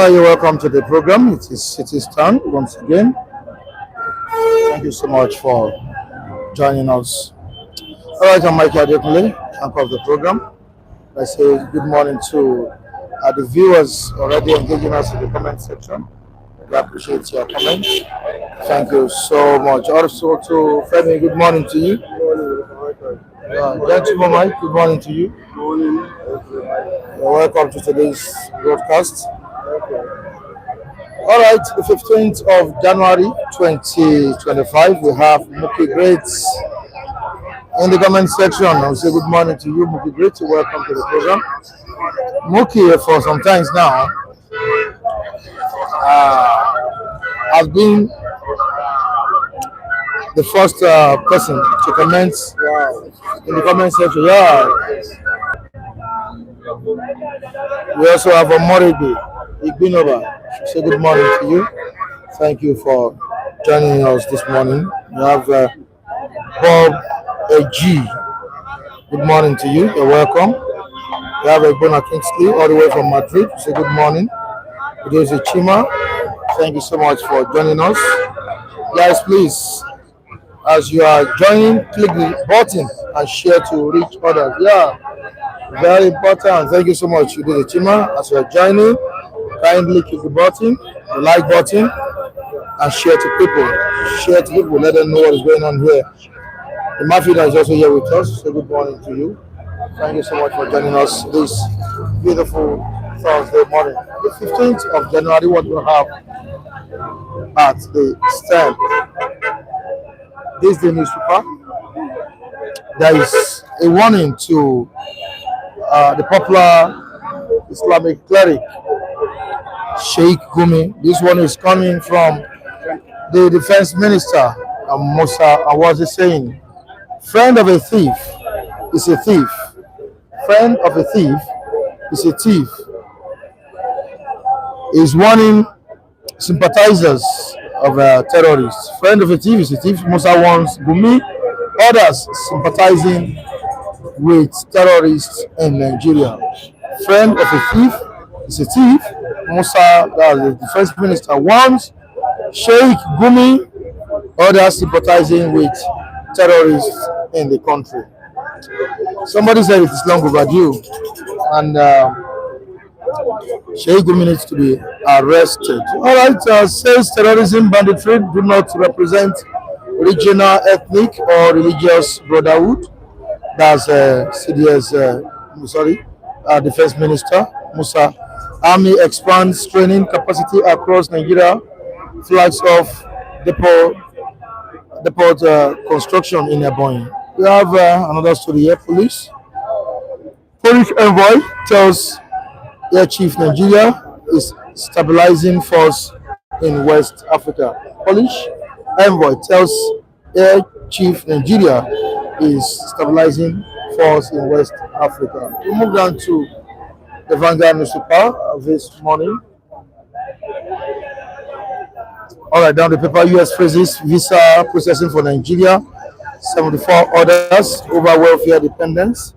You're welcome to the program. It is time once again. Thank you so much for joining us. All right, I'm Mike Adekunle, anchor of the program. I say good morning to the viewers already engaging us in the comment section. We appreciate your comments. Thank you so much. Also to Femi, good morning to you. Gentleman Mike, good morning to you. You're welcome to today's broadcast. All right, the 15th of January 2025, we have Muki Greats in the comment section. I'll say good morning to you, Muki Greats. Welcome to the program. Muki, for some times now, has been the first person to comment in the comment section. Yeah. We also have a Moridi Igbinoba. Say good morning to you. Thank you for joining us this morning. We have Bob A.G. Good morning to you. You're welcome. We have Ebona Kingsley all the way from Madrid. Say good morning. It is a Chima. Thank you so much for joining us. Guys, please, as you are joining, click the button and share to reach others. Yeah, very important. Thank you so much. You did a Chima. As you are joining, kindly click the button, the like button, and share to people. Share to people. Let them know what is going on here. The Mafia is also here with us. So good morning to you. Thank you so much for joining us this beautiful Thursday morning. The 15th of January, what we have at the stand. This is the newspaper. There is a warning to the popular Islamic cleric, Sheikh Gumi. This one is coming from the defense minister, Musa. And what's he saying? Friend of a thief is a thief. Friend of a thief is a thief. Is warning sympathizers of terrorists. Friend of a thief is a thief. Musa warns Gumi, others sympathizing with terrorists in Nigeria. Friend of a thief is a thief. Musa, the defense minister, warns Sheikh Gumi, others sympathizing with terrorists in the country. Somebody said it is long overdue, and Sheikh Gumi needs to be arrested. All right, says terrorism, banditry do not represent regional, ethnic, or religious brotherhood. That's CDS, Defense Minister Musa. Army expands training capacity across Nigeria. Flags off depot construction in Ebonyi. We have another story here. Police envoy tells Air Chief Nigeria is stabilizing force in West Africa. Polish envoy tells Air Chief Nigeria is stabilizing force in West Africa. We move down to the Vanguard newspaper this morning. All right, down the paper, U.S. freezes visa processing for Nigeria. 74 orders over welfare dependents.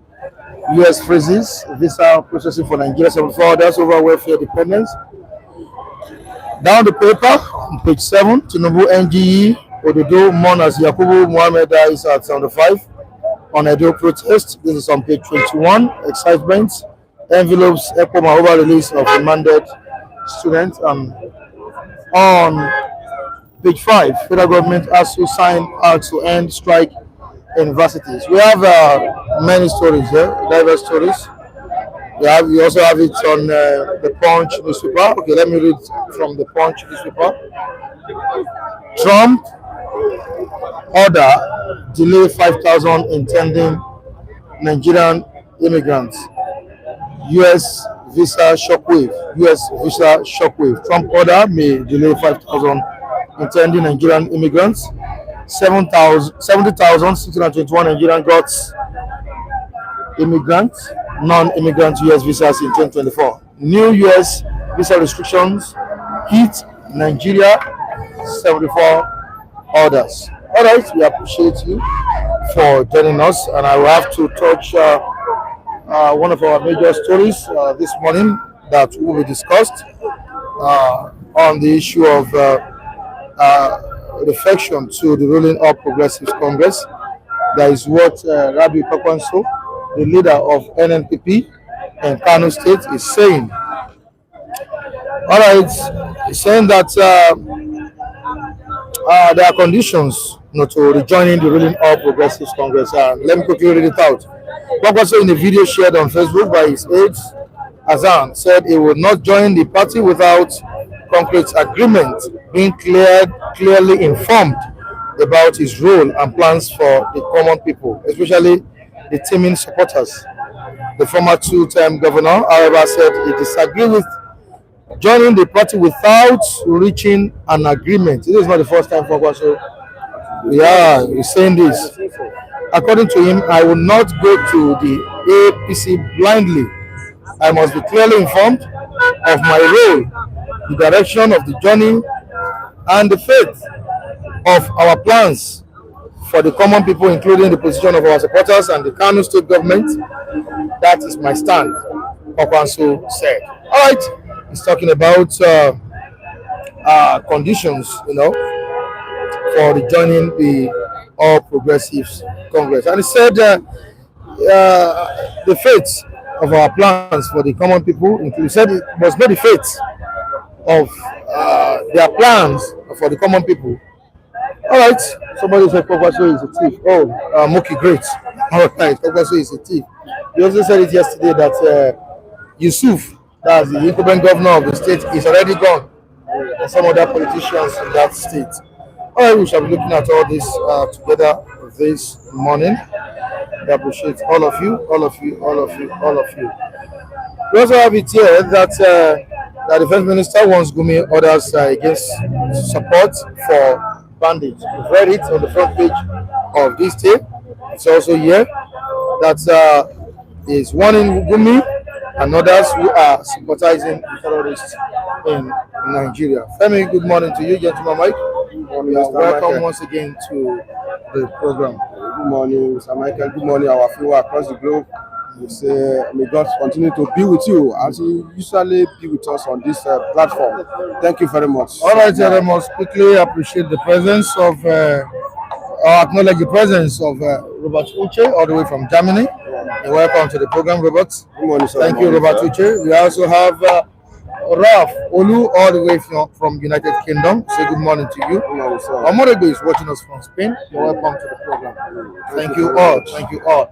U.S. freezes visa processing for Nigeria. 74 orders over welfare dependents. Down the paper, on page 7, Tinubu NGE Ododo mourn as Yakubu Muhammad dies at 75 on Edo protest. This is on page 21. Excitement. Envelopes ECOMA over release of remanded students. And on page 5, federal government has to sign out to end strike universities. We have many stories here, diverse stories. We also have it on the Punch newspaper. Okay, let me read from the Punch newspaper. Trump order delay 5,000 intending Nigerian immigrants. U.S. visa shockwave. U.S. visa shockwave. Trump order may delay 5,000 intending Nigerian immigrants. 70,621 Nigerian got immigrants, non-immigrant U.S. visas in 2024. New U.S. visa restrictions hit Nigeria, 74 orders. All right, we appreciate you for joining us, and I will have to touch one of our major stories this morning that will be discussed on the issue of reflection to the ruling All Progressives Congress. That is what Rabi Kwakwanso, the leader of NNPP in Kano State, is saying. All right, he's saying that there are conditions to rejoining the ruling All Progressives Congress. Let me quickly read it out. Kwakwanso, in a video shared on Facebook by his aides, Azan, said he would not join the party without concrete agreement, being clearly informed about his role and plans for the common people, especially the teaming supporters. The former two-term governor, however, said he disagreed with joining the party without reaching an agreement. This is not the first time for Kwakwanso. Yeah, he's saying this. According to him, I will not go to the APC blindly. I must be clearly informed of my role, the direction of the journey, and the fate of our plans for the common people, including the position of our supporters and the Kano state government. That is my stand, Kwakwanso said. All right, he's talking about conditions, for rejoining the All Progressives Congress. And he said the fate of our plans for the common people, he said it must be the fate of their plans for the common people. All right, somebody said Kwakwanso is a thief. Oh, Moki, great. All right, Kwakwanso is a thief. He also said it yesterday that Yusuf, that's the incumbent governor of the state, is already gone, and some other politicians in that state. All right, we shall be looking at all this together this morning. I appreciate all of you. We also have it here that the defense minister wants Gumi orders against support for bandits. We've read it on the front page of this day. It's also here that is warning Gumi and others who are sympathizing with terrorists in Nigeria. Femi, good morning to you, gentleman Mike. Welcome once again to the program. Good morning, Mr. Michael. Good morning, our viewers across the globe. We say, may God continue to be with you as you usually be with us on this platform. Thank you very much. All right, I must quickly appreciate the presence of, acknowledge the presence of Robert Uche, all the way from Germany. Welcome to the program, Robert. Good morning, sir. Thank you, Robert Uche. We also have Ralph Olu, all the way from United Kingdom. Say good morning to you. Good morning, sir. Omorego is watching us from Spain. You're welcome to the program. Thank you all. Thank you all.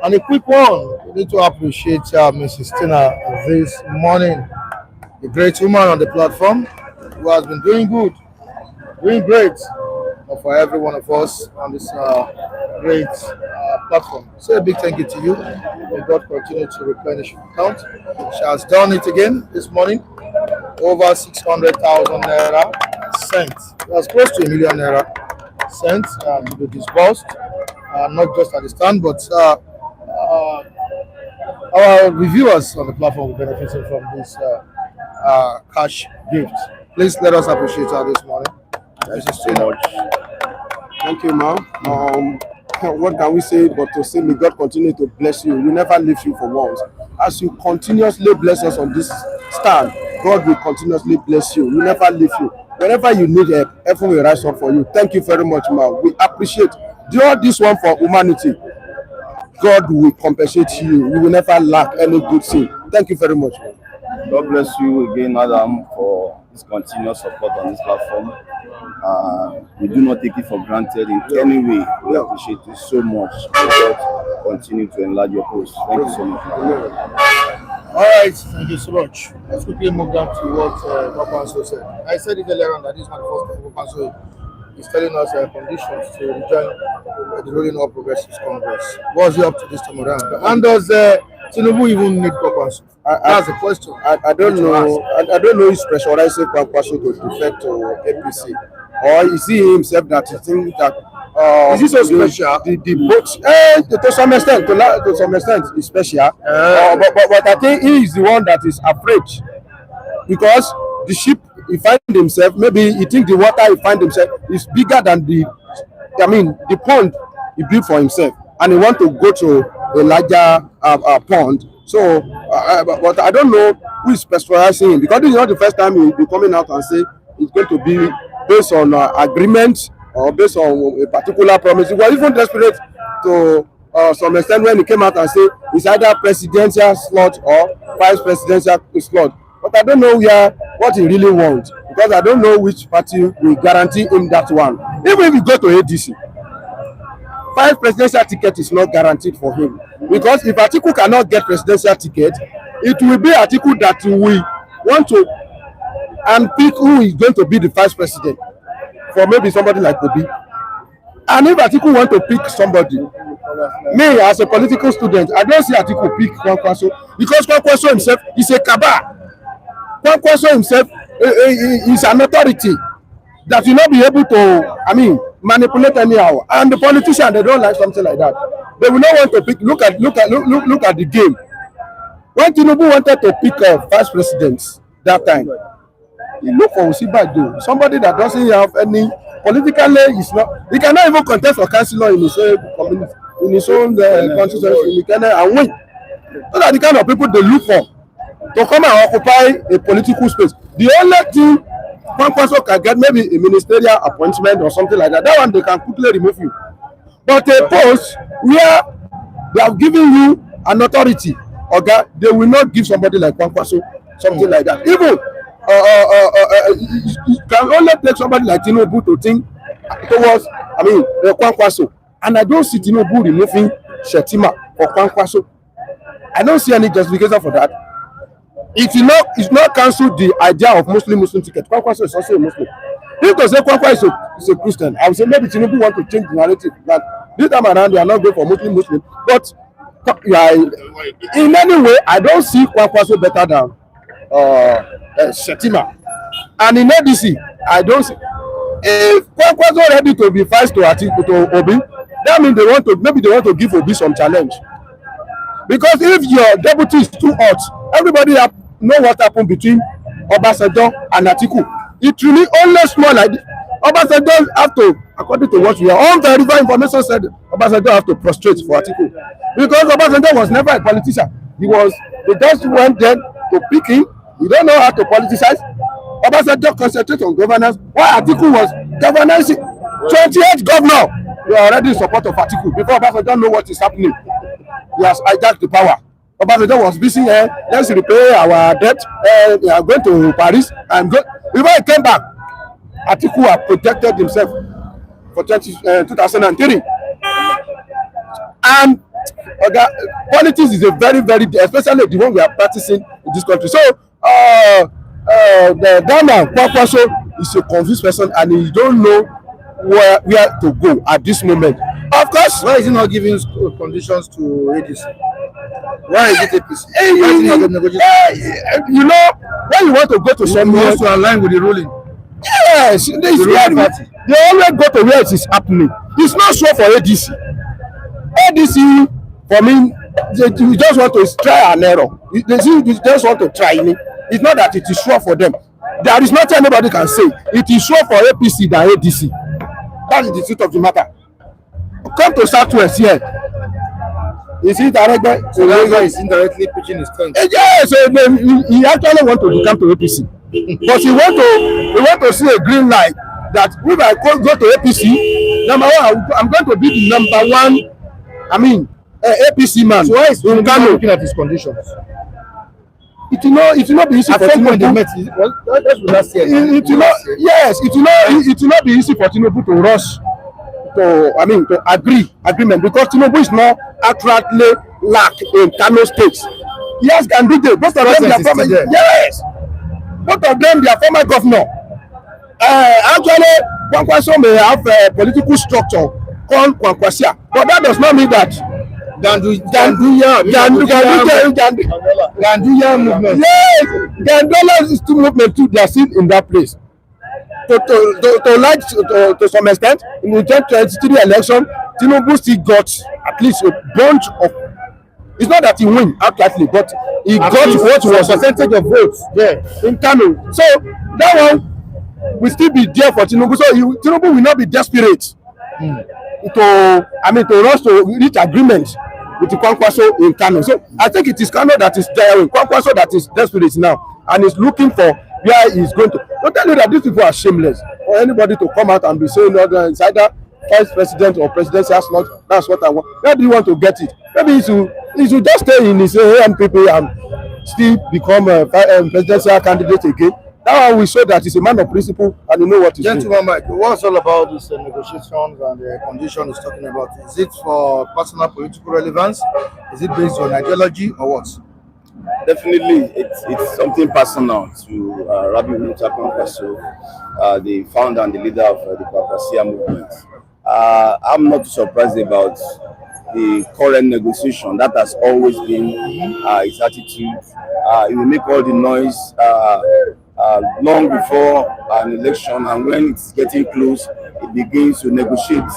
And a quick one, we need to appreciate Mrs. Tina this morning, the great woman on the platform who has been doing good, doing great for every one of us on this great platform. So a big thank you to you. May God continue to replenish your account. She has done it again this morning. Over 600,000 naira sent. That's close to 1 million naira sent to be disbursed, not just at the stand, but our reviewers on the platform will benefit from this cash gift. Please let us appreciate her this morning. Thank you so much. Thank you, ma'am. What can we say but to say may God continue to bless you. You never leave you for once. As you continuously bless us on this stand, God will continuously bless you. You never leave you. Whenever you need help, everyone will rise up for you. Thank you very much, ma'am. We appreciate. Do all this one for humanity. God will compensate you. You will never lack any good thing. Thank you very much, ma'am. God bless you again, madam, for this continuous support on this platform. We do not take it for granted in any way. We appreciate it so much. God continue to enlarge your post. Thank you so much. All right, thank you so much. Let's quickly move down to what Kwakwanso said. I said it earlier on that this is not the first time Kwakwanso is telling us conditions to rejoin the ruling All Progressives Congress. What's he up to this time around? And does Tinubu even need Kwakwanso? That's the question. I don't know. I don't know if pressurizing Kwakwanso to defect to APC, or is he himself that he thinks that is he so special? The vote, to some extent, is special. But I think he is the one that is afraid because the ship he find himself. Maybe he think the water he find himself is bigger than the pond he built for himself, and he want to go to a larger pond. So, but I don't know who is specializing him, because this is not the first time he will be coming out and say it's going to be based on agreement or based on a particular promise. He was even desperate to some extent when he came out and say it's either presidential slot or vice presidential slot. But I don't know what he really wants, because I don't know which party will guarantee him that one. Even if he go to ADC, vice presidential ticket is not guaranteed for him, because if Atiku cannot get presidential ticket, it will be Atiku that we want to and pick who is going to be the vice president for maybe somebody like Obi. And if Atiku want to pick somebody, me as a political student, I don't see Atiku pick Kwankwaso, because Kwankwaso himself is a cabal. Kwankwaso himself is an authority that will not be able to, manipulate anyhow. And the politicians, they don't like something like that. They will not want to pick. Look at the game. When Tinubu wanted to pick vice presidents that time, he looked for Osibajo, somebody that doesn't have any politically. Is not. He cannot even contest for councillor in his own community, in his own constituency, and win. Those are the kind of people they look for to come and occupy a political space. The only thing Kwankwaso can get, maybe a ministerial appointment or something like that. That one they can quickly remove you. But a post where they have given you an authority, okay, they will not give somebody like Kwankwaso something like that. Even you can only take somebody like Tinubu to think towards, Kwankwaso. And I don't see Tinubu removing Shetima for Kwankwaso. I don't see any justification for that. It's not cancel the idea of Muslim ticket. Kwankwaso is also a Muslim. If they say Kwankwaso is a Christian, I would say maybe Tinubu want to change the narrative that this time around they are not going for Muslim. But in any way, I don't see Kwankwaso better than Shetima. And in ADC, I don't see. If Kwankwaso ready to be vice to Obi, that means they want to give Obi some challenge. Because if your deputy is too hot, everybody know what happened between Obasanjo and Atiku. It really only small like this. Obasanjo have to, according to what we are unverified information said, Obasanjo have to prostrate for Atiku. Because Obasanjo was never a politician. They just went there to pick him. You don't know how to politicize. Obasanjo concentrate on governance, while Atiku was governing 28 governor. You are already in support of Atiku before Obasanjo know what is happening. He has hijacked the power. Obasanjo was busy here. Let's repay our debt. We are going to Paris and go. Before he came back, Atiku had protected himself for 2003. And politics is a very, very, especially the one we are practicing in this country. So, the Ghana Kwankwaso is a confused person, and he don't know where to go at this moment. Of course, why is he not giving conditions to ADC? Why is it APC? You know, when you want to go to somewhere, he wants to align with the ruling. Yes, they always go to where it is happening. It's not sure for ADC. ADC, for me, they just want to try an error. They just want to try it. It's not that it is sure for them. There is nothing anybody can say. It is sure for APC than ADC. That is the truth of the matter. Come to Southwest here. Is he directly? So that guy is indirectly pitching his tent. Yes, he actually want to come to APC, but he want to see a green light that if I go to APC, number one, I'm going to be the number one. APC man. So why is he looking at his conditions? It will not be easy for Tinubu. It will not be easy for Tinubu to rush to agreement, because Tinubu is not accurately lack in Kano State. He has Ganduje. Both of them are former. Yes, both of them they are former governor. Actually, Kwankwaso may have a political structure called Kwankwasia, but that does not mean that Ganduya movement. Yes, Gandola is two movement too. They are still in that place. To some extent, in the 2023 election, Tinubu still got at least a bunch of. It's not that he win outrightly, but he got what was percentage of votes in Kano. So that one will still be there for Tinubu. So Tinubu will not be desperate to rush to reach agreement with the Kwankwaso in Kano. So I think it is Kano that is daring, Kwankwaso that is desperate now, and is looking for where he is going to. Don't tell you that these people are shameless. For anybody to come out and be saying, no, it's either vice president or presidential slot, that's what I want. Where do you want to get it? Maybe he should just stay in his ANPP and still become a presidential candidate again. That one will show that he's a man of principle and you know what he's doing. Gentleman Mike, what's all about this negotiations and the condition he's talking about? Is it for personal political relevance? Is it based on ideology or what? Definitely, it's something personal to Rabbi Lt.Gen, the founder and the leader of the Kwankwaso movement. I'm not surprised about the current negotiation. That has always been his attitude. He will make all the noise long before an election, and when it's getting close, it begins to negotiate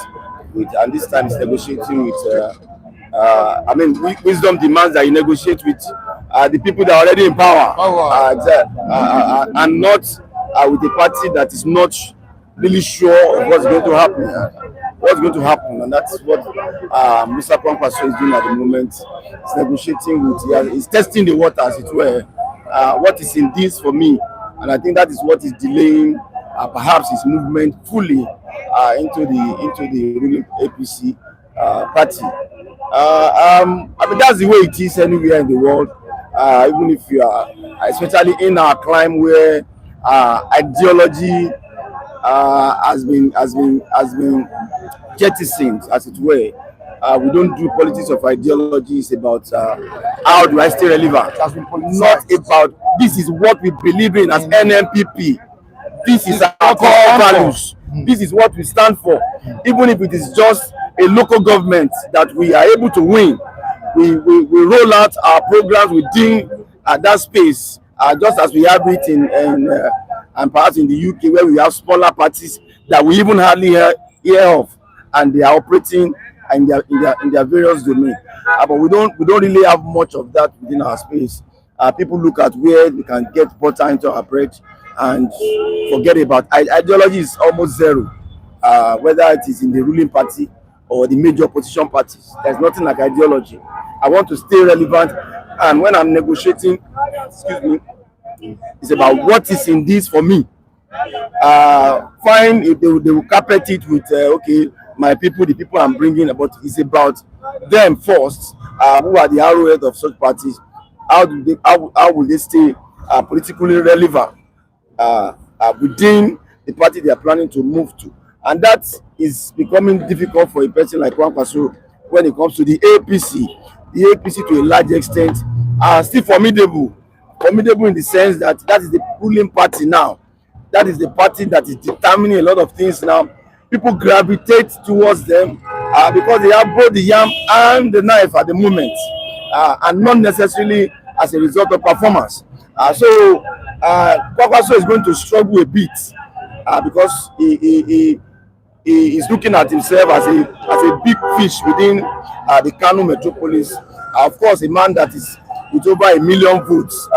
with, and this time it's negotiating with. Wisdom demands that you negotiate with the people that are already in power, and not with a party that is not really sure of what's going to happen. And that's what Mr. Kwankwaso is doing at the moment. He's negotiating with, he's testing the water, as it were. What is in this for me? And I think that is what is delaying perhaps his movement fully into the ruling APC party. That's the way it is anywhere in the world. Even if you are, especially in our climate where ideology has been jettisoned, as it were. We don't do politics of ideology. It's about how do I stay relevant. Not about this is what we believe in as NNPP. This is our core values. This is what we stand for. Even if it is just a local government that we are able to win, we roll out our programs within that space, just as we have it in and perhaps in the UK, where we have smaller parties that we even hardly hear of, and they are operating in their various domains. But we don't really have much of that within our space. People look at where they can get butter into our bread and forget about ideology. Is almost zero, whether it is in the ruling party or the major opposition parties. There's nothing like ideology. I want to stay relevant, and when I'm negotiating, it's about what is in this for me. Fine if they will carpet it with okay, my people, the people I'm bringing, but it's about them first. Who are the arrowhead of such parties? How will they stay politically relevant within the party they are planning to move to? And that is becoming difficult for a person like Kwankwaso when it comes to the APC. The APC, to a large extent, are still formidable. Formidable in the sense that is the ruling party now. That is the party that is determining a lot of things now. People gravitate towards them because they have both the yam and the knife at the moment, and not necessarily as a result of performance. So Kwankwaso is going to struggle a bit because he is looking at himself as a big fish within the Kano metropolis. Of course, a man that is with over 1 million votes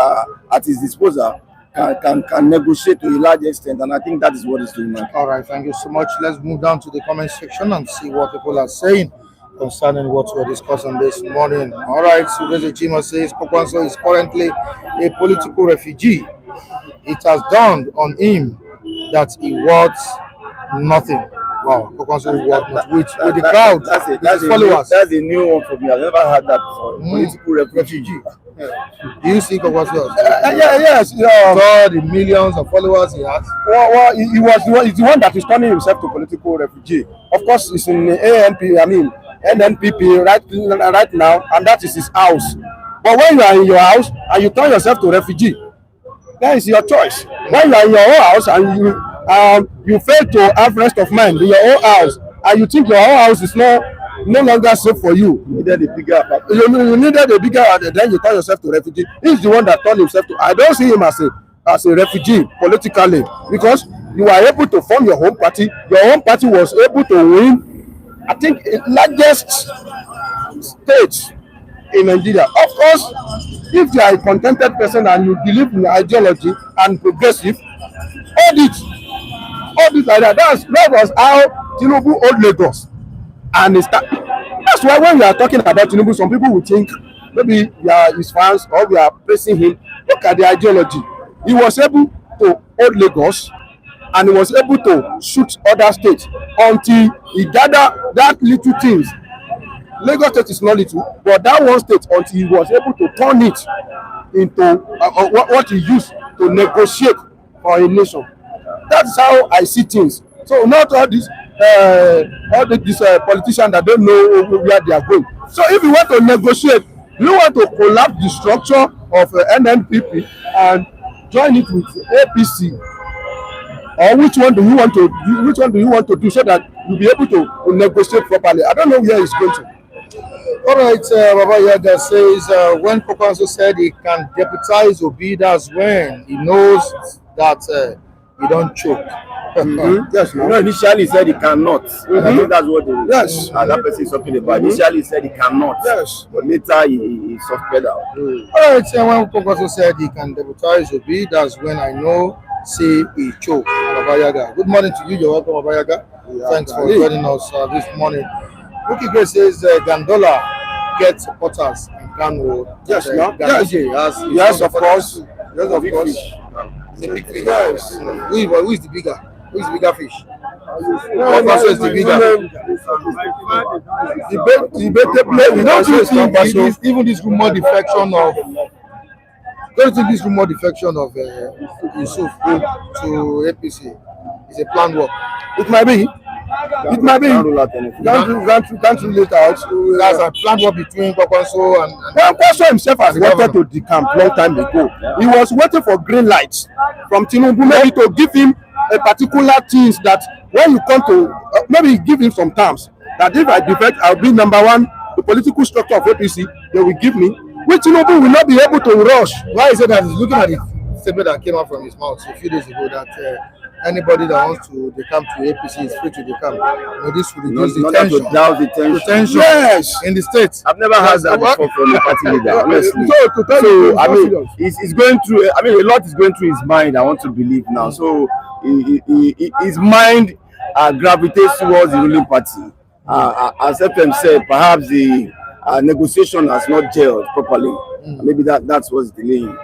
at his disposal can negotiate to a large extent, and I think that is what he's doing now. All right, thank you so much. Let's move down to the comment section and see what people are saying concerning what we're discussing this morning. All right, so Rejoin says Kwankwaso is currently a political refugee. It has dawned on him that he wants nothing. Wow, Kwankwaso worth not with the crowd, that's his followers. That's a new one for me. I've never heard that before. Political refugee. Do you see Kwankwaso? Yes. Saw the millions of followers he has. Well, he's the one that is turning himself to political refugee. Of course, he's in the NNPP right now, and that is his house. But when you are in your house and you turn yourself to refugee, that is your choice. When you are in your own house and you fail to have rest of mind in your own house, and you think your own house is no longer safe for you, You needed a bigger apartment. you needed a bigger, then you turn yourself to refugee. He's the one that turned himself to. I don't see him as a refugee politically, because you are able to form your own party. Your own party was able to win, I think, the largest stage in Nigeria. Of course, if you are a contented person and you believe in ideology and progressive, all this like that. That was how Tinubu owned Lagos, and That's why when we are talking about Tinubu, some people will think maybe we are his fans or we are praising him. Look at the ideology. He was able to hold Lagos and he was able to shoot other states until he gathered that little things. Lagos state is not little, but that one state until he was able to turn it into what he used to negotiate for a nation. That's how I see things. So not all these politicians that don't know where they are going. So if you want to negotiate, you want to collapse the structure of NNPP and join it with APC, or which one do you want to do so that you'll be able to negotiate properly? I don't know where it's going to. All right, Baba Yaga says when Kwankwaso said he can deputize Obi, that's when he knows that he don't choke. Yes, You know, initially he said he cannot. I think that's what that person is talking about. Initially he said he cannot. Yes. But later he soft pedal. All right, when Kwankwaso said he can deputize Obi, that's when I know, say he choke. Baba Yaga. Good morning to you. You're welcome, Baba Yaga. Thanks for joining us this morning. Rookie Grace says Gandola gets supporters in Kano. Yes, yes, of course. Yes, of course. It's a big fish. Yes. Who is the bigger? Who is the bigger fish? Kwankwaso is the bigger. You don't think even this rumor defection of don't you think this rumor defection of Yusuf to APC is a planned work? It might be. It might be. Can't rule out anything. Can't rule it out. That's a planned work between Kwankwaso and Kwankwaso himself has wanted to decamp long time ago. He was waiting for green lights from Tinubu, maybe to give him a particular things that when you come to maybe give him some terms that if I defect, I'll be number one. The political structure of APC they will give me, which Tinubu will not be able to rush. why is it that he's looking at the statement that came out from his mouth a few days ago that anybody that wants to decamp to APC is free to decamp. This will reduce the tension. To down the tension. Yes, in the state. I've never heard that before from a party leader, honestly. to tell you, I mean, he's going through. I mean, a lot is going through his mind. I want to believe now. So his mind gravitates towards the ruling party. As FM said, perhaps the negotiation has not gelled properly. Maybe that's what's delaying.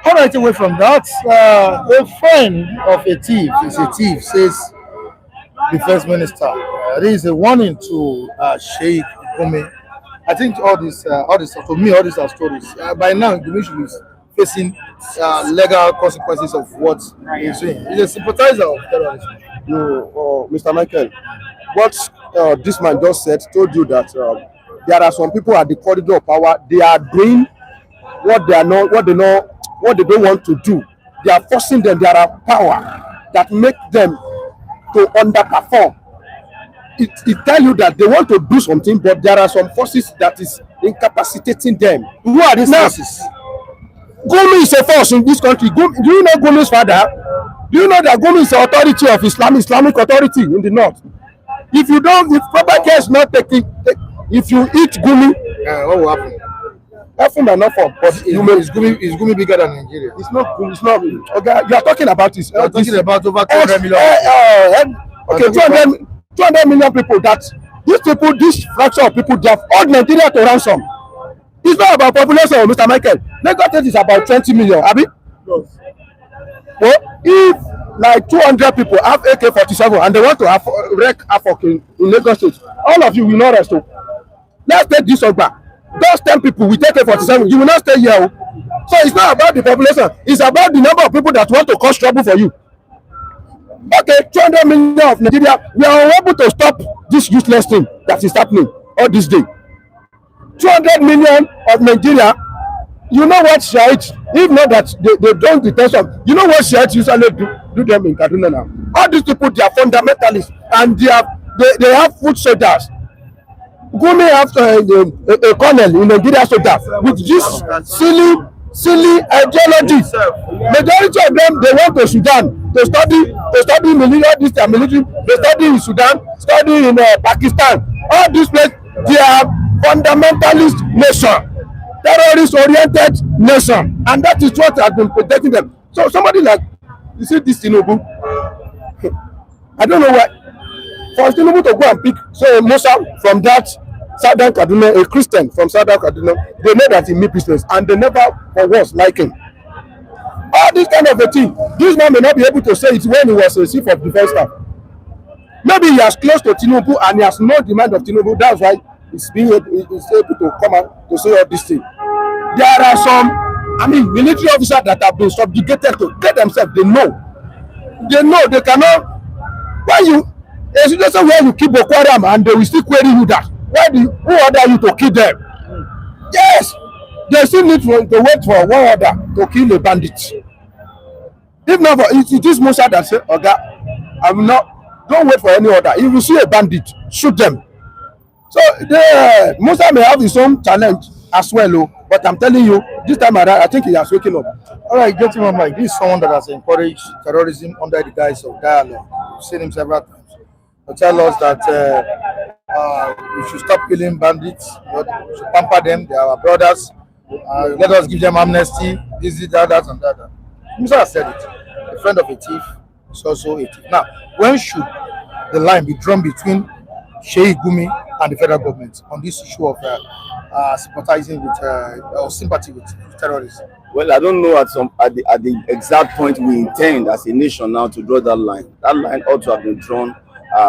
All right, away from that, a friend of a thief is a thief, says the first minister. There is a warning to Sheikh Gumi. I think all these are stories. By now, Gumi should be facing legal consequences of what he's doing. He's a sympathizer of terrorism. No, Mr. Michael, what this man just said told you that there are some people at the corridor of power. They are doing what they don't want to do. They are forcing them. There are power that make them to underperform. It tell you that they want to do something, but there are some forces that is incapacitating them. Who are these forces? Gumi is a force in this country. Do you know Gumi's father? Do you know that Gumi is the authority of Islamic authority in the north? If proper care is not taken, if you eat Gumi, what will happen? Often enough for, but Is Gumi bigger than Nigeria? it's not. Okay, you are talking about this. You're talking about over 200 million. Okay, 200 million people. That this fraction of people, they have all Nigeria to ransom. It's not about population, Mr. Michael. Lagos State is about 20 million. Abi? Yes. Well, if like 200 people have AK-47 and they want to wreak havoc in Lagos State, all of you will not rest. Let's take this one back. Those 10 people will take AK-47. You will not stay here. So it's not about the population. It's about the number of people that want to cause trouble for you. Okay, 200 million of Nigeria, we are unable to stop this useless thing that is happening all this day. 200 million of Nigeria, you know what Shiites, if not that they don't detention, you know what Shiites usually do them in Kaduna now. All these people, they are fundamentalists and they have foot soldiers. Gumi has a colonel in Nigeria soldier with this silly ideology. Majority of them, they went to Sudan to study military. They study in Sudan, study in Pakistan. All these places, they are fundamentalist nation, terrorist oriented nation, and that is what has been protecting them. So somebody like, you see this Tinubu, I don't know why, for Tinubu to go and pick Musa from that Southern Kaduna, a Christian from Southern Kaduna, they know that he means business and they never for once like him. All this kind of a thing, this man may not be able to say it when he was a chief of defense staff. Maybe he is close to Tinubu and he has no demand of Tinubu. That's why he's able to come out to say all this thing. There are some, military officers that have been subjugated to get themselves. They know they cannot. When you, a situation where you keep Boko Haram and they will still query you that, who order you to kill them? Yes, they still need to wait for one order to kill the bandits. If not, it is Musa that say, "Okay, I will not. Don't wait for any order. If you see a bandit, shoot them." So Musa may have his own challenge as well, but I'm telling you, this time around, I think he has waken up. All right, gentlemen, Mike, this is someone that has encouraged terrorism under the guise of dialogue. We've seen him several times. To tell us that we should stop killing bandits, we should pamper them, they are our brothers. Let us give them amnesty, this, that, and that. Musa has said it. A friend of a thief is also a thief. Now, when should the line be drawn between Sheikh Gumi and the federal government on this issue of sympathizing with or sympathy with terrorism? Well, I don't know at the exact point we intend as a nation now to draw that line. That line ought to have been drawn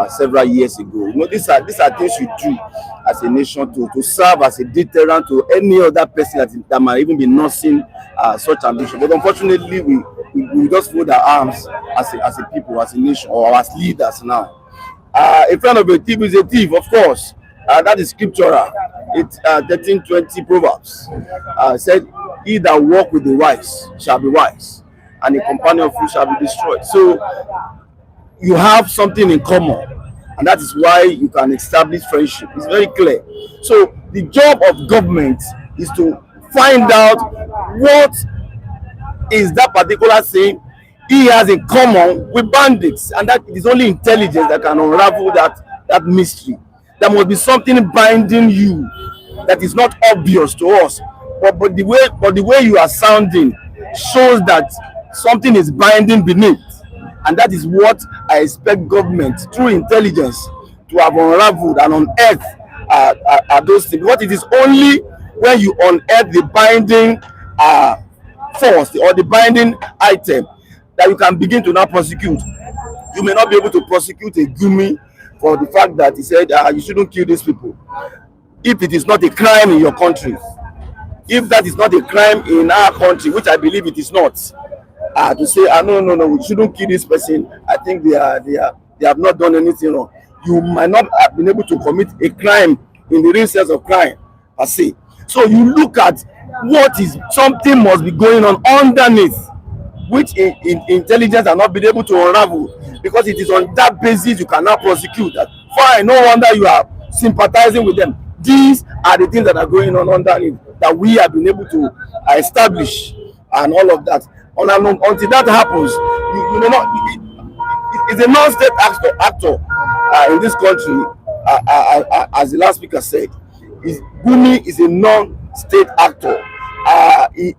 several years ago. You know, these are things we do as a nation to serve as a deterrent to any other person that might even be nursing such ambition. But unfortunately, we just fold our arms as a people, as a nation, or as leaders now. A friend of a thief is a thief, of course. That is scriptural. It's 13:20 Proverbs said, "He that walk with the wise shall be wise, and a companion of fools shall be destroyed." So you have something in common, and that is why you can establish friendship. It's very clear. So the job of government is to find out what is that particular thing he has in common with bandits, and that it is only intelligence that can unravel that mystery. There must be something binding you that is not obvious to us, but the way you are sounding shows that something is binding beneath, and that is what I expect government through intelligence to have unraveled and unearthed are those things. What it is only when you unearth the binding force or the binding item that you can begin to now prosecute. You may not be able to prosecute a Gumi for the fact that he said you shouldn't kill these people, if it is not a crime in your country. If that is not a crime in our country, which I believe it is not, to say no, we shouldn't kill this person, I think they have not done anything wrong. You might not have been able to commit a crime in the real sense of crime per se. So you look at what is, something must be going on underneath, which in intelligence are not been able to unravel, because it is on that basis you can now prosecute that. Fine, no wonder you are sympathizing with them. These are the things that are going on underneath that we have been able to establish and all of that. Until that happens, you may not. It's a non-state actor in this country, as the last speaker said. Gumi is a non-state actor.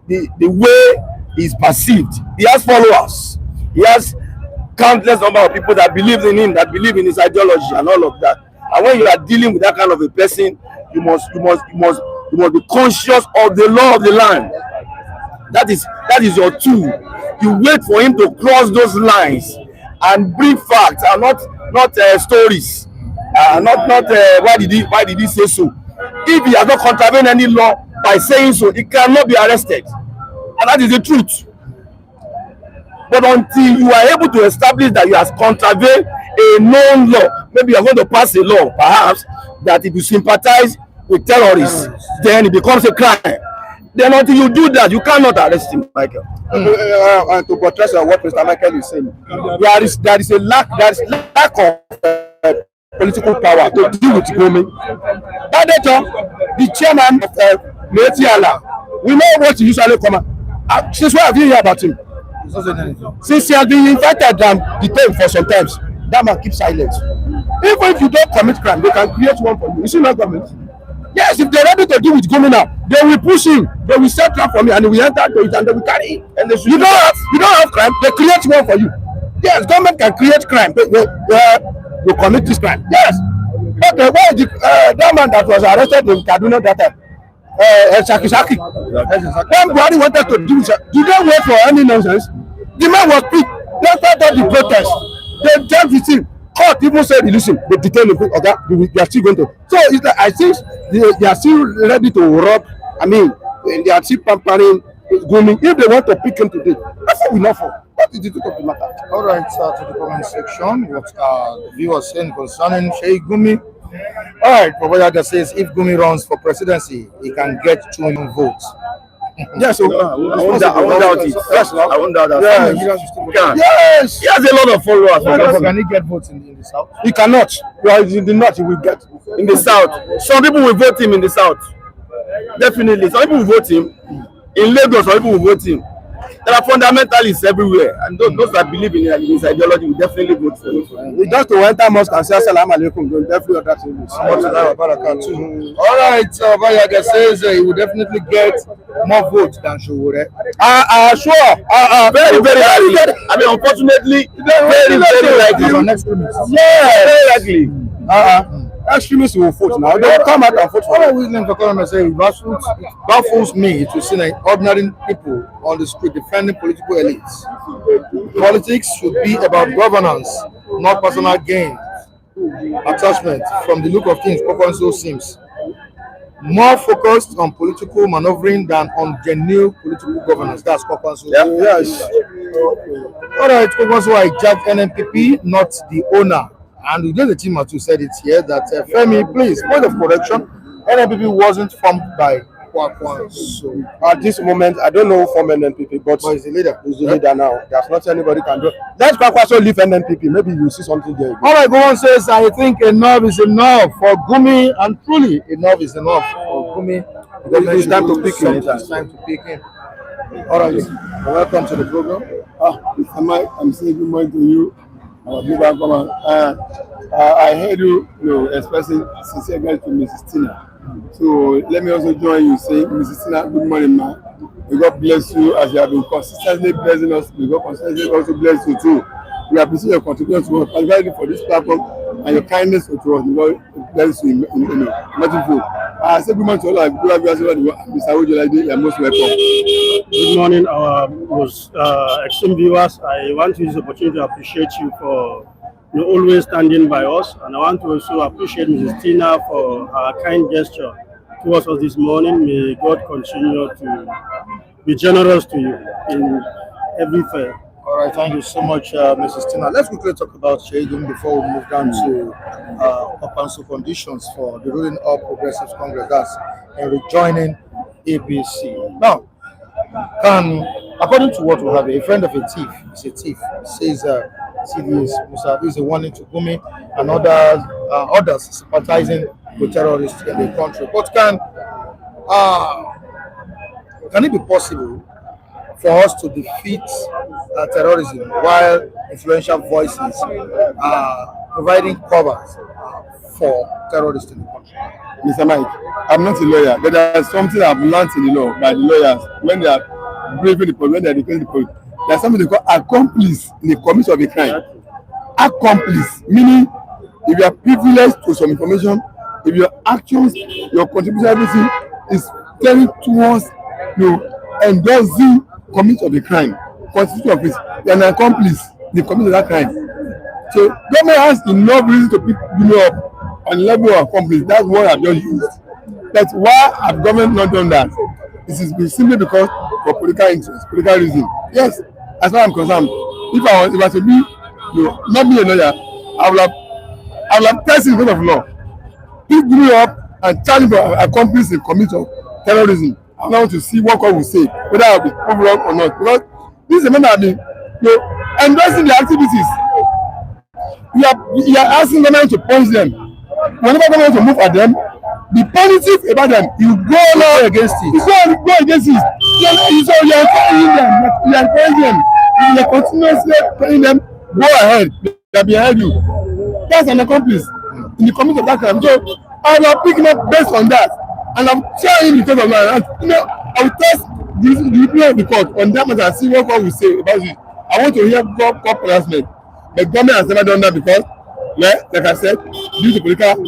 The way he's perceived, he has followers. He has countless number of people that believe in him, that believe in his ideology and all of that. And when you are dealing with that kind of a person, you must be conscious of the law of the land. That is your tool. You wait for him to cross those lines and bring facts and not stories. Not why did he say so? If he has not contravened any law by saying so, he cannot be arrested, and that is the truth. But until you are able to establish that you have contravened a known law, maybe you are going to pass a law, perhaps, that if you sympathize with terrorists, then it becomes a crime. Then until you do that, you cannot arrest him, Michael. And to buttress what Mr. Michael is saying, there is lack of political power to deal with Gumi. That the chairman of Lt.Gen, we know what he usually come. Since when have you heard about him? Since he has been invited and detained for some times, that man keeps silent. Even if you don't commit crime, they can create one for you. You see my government? Yes, if they're ready to deal with Gumi now, they will push him, they will set trap for me, and they will enter to it, and they will carry him. And you don't have crime, they create one for you. Yes, government can create crime where you commit this crime. Yes. Okay, why is that man that was arrested in Kaduna that time? Shaki. When Buhari wanted to do so, did they wait for any nonsense? The man was picked. They started the protest. They dealt with him. Court even said, listen, they detained him. Okay, they are still going to. So it's like, I think they are still ready to rob. I mean, they are still pampering Gumi. If they want to pick him today, that's what we know for. What is the truth of the matter? All right, to the comment section, what the viewers saying concerning Sheikh Gumi. All right, Provider says if Gumi runs for presidency, he can get 2 million votes. Yes, so I won't doubt it. Yes, I won't doubt that. yes, yes. He has a lot of followers. Can he get votes in the south? He cannot. Well, in the north, he will get. In the south, some people will vote him in the south. Definitely, some people will vote him. In Lagos, some people will vote him. There are fundamentalists everywhere, and those that believe in his ideology will definitely vote for him. We just to enter mosque and say assalamu alaikum, don't definitely order to All right, Bayaga says he will definitely get more votes than Showore. Sure. Very likely. I mean, unfortunately, very likely. Yeah, Very likely. Extremists will vote now. They will come out and vote for all I was listening to say it baffles me to see like ordinary people on the street defending political elites. Politics should be about governance, not personal gain. Attachment from the look of things, Kwankwaso seems more focused on political maneuvering than on genuine political governance. That's Kwankwaso. Yes. All right, Kwankwaso hijacked NNPP, not the owner. And the team who said it here that Femi, please, point of correction, NNPP wasn't formed by Kwankwaso. So at this moment, I don't know who formed NNPP, but he's the leader. He's the leader now. There's nothing anybody can do. Let Kwankwaso leave NNPP. Maybe you see something there. All right, Gumi says, I think enough is enough for Gumi, and truly enough is enough for Gumi. It's time to pick him. It's time to pick him. All right, welcome to the program. I'm saying good morning to you. I heard you expressing sincere gratitude to Mrs. Tina. So let me also join you saying, Mrs. Tina, good morning, man. May God bless you as you have been consistently blessing us. May God consistently also bless you too. We appreciate your contribution to us, particularly for this platform and your kindness to us. May God bless you, merciful. I say good morning to all our good viewers over the world. Mr. Ojolade, you are most welcome. Good morning, our most esteemed viewers. I want to use this opportunity to appreciate you for always standing by us, and I want to also appreciate Mrs. Tina for her kind gesture towards us this morning. May God continue to be generous to you in every fair. All right, thank you so much, Mrs. Tina. Let's quickly talk about Sheikh Gumi before we move down to Kwankwaso conditions for the ruling All Progressives Congress, that's in rejoining ABC. Now, according to what we have, a friend of a thief is a thief, says CDS Musa. This is a warning to Gumi and others sympathizing with terrorists in the country. But can it be possible for us to defeat terrorism while influential voices are providing covers for terrorists in the country? Mr. Mike, I'm not a lawyer, but there's something I've learned in the law by the lawyers when they are briefing the police, when they are declaring the police. There's something they call accomplice in the commission of a crime. Accomplice, meaning if you are privileged to some information, if your actions, your contribution, everything is telling towards endorsing commission of a crime, constitution of it, you are an accomplice in the commission of that crime. So government has enough reason to pick you up on the level of accomplice. That's what I've just used. But why have government not done that? This is simply because for political interest, political reason. Yes, as far as I'm concerned, if I was to be, not be a lawyer, I would have tested in front of law. Pick me up and charge me for accomplice in commission of terrorism. I want to see what God will say, whether I will be proven wrong or not. Because this is a man that has been endorsing the activities. You are asking government to punish them. Whenever government to move at them, the positive about them, you go against it. You go against it. You are encouraging them. You are encouraging them. You are continuously telling them, go ahead. They are behind you. That's an accomplice in the commission of that crime. So I will pick up based on that. And I'm trying because of that. I will test the reply of the court on that matter and see what God will say about it. I want to hear court pronouncement. The government has never done that because, like I said, due to political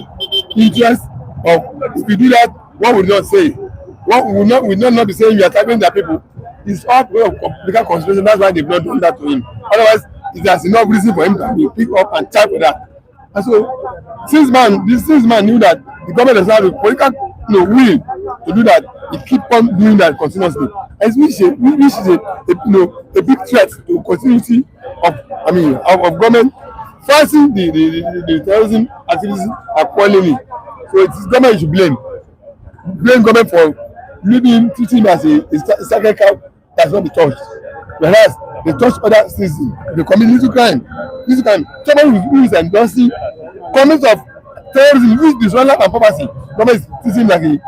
interest of, if you do that, what will not say? What will not be saying you are targeting their people? It's all way of legal consideration. That's why they've not done that to him. Otherwise, there's enough reason for him to be picked up and charged with that. And so, since man knew that the government does not have the political will to do that, he keep on doing that continuously. And which is a big threat to continuity of government fighting the terrorism activities accordingly. So it's government you should blame government for treating as a sacred cow that not be touched. Whereas they touch other citizens, they commit little crime. Someone who is endorsing comments of terrorism, which destroy life and property, government is treating like a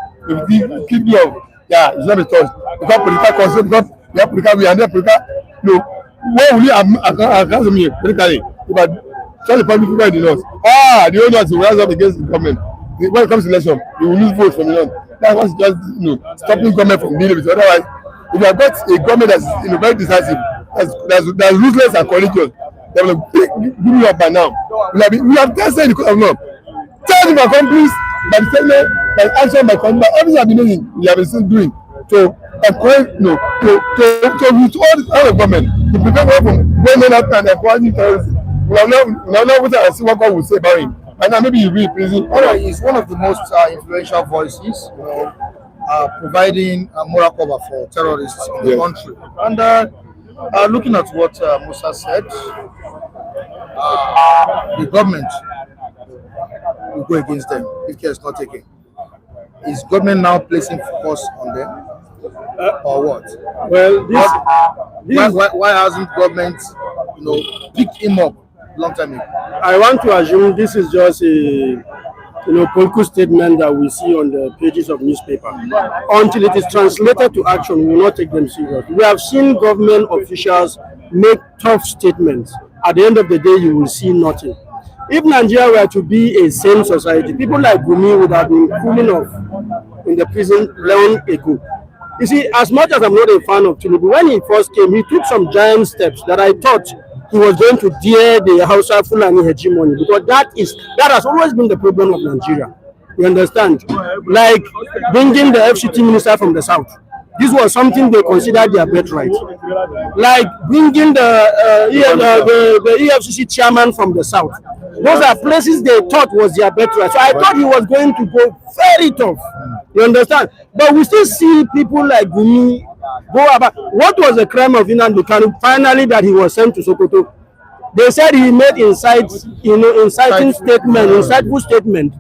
kid glove. Yeah, it's not be touched. Because political concept, because we have political, we are not political. No, what will you account me politically? But tell the public people in the north. The owners will rise up against the government. When it comes to election, you will lose votes from the north. That's what's just stopping government from being able to. Otherwise, if you have got a government that's very decisive, that's ruthless and courageous, they will pick Gumi up by now. We have tested the court of law. Tell him accomplice by the statement, by action, by conduct, everything have been doing, we have been still doing to encourage, to reach all the government to prevent us from going on after and acquiring terrorism. We have now wait and see what God will say about him. And now maybe he'll be in prison. He's one of the most influential voices, providing a moral cover for terrorists in the country. And looking at what Musa said, the government will go against them if care is not taken. Is government now placing focus on them, or what? Well, why hasn't government, picked him up long time ago? I want to assume this is just a political statement that we see on the pages of newspaper. Until it is translated to action, we will not take them seriously. We have seen government officials make tough statements. At the end of the day, you will see nothing. If Nigeria were to be a sane society, people like Gumi would have been cooling off in the prison long ago. You see, as much as I'm not a fan of Tinubu, when he first came, he took some giant steps that I thought he was going to dare the Hausa Fulani hegemony, because that has always been the problem of Nigeria. You understand? Like bringing the FCT minister from the south. This was something they considered their birthright. Like bringing the EFCC chairman from the south. Those are places they thought was their birthright. So I thought he was going to go very tough. You understand? But we still see people like Gumi go about. What was the crime of Nnamdi Kanu? Finally, that he was sent to Sokoto. They said he made insightful statement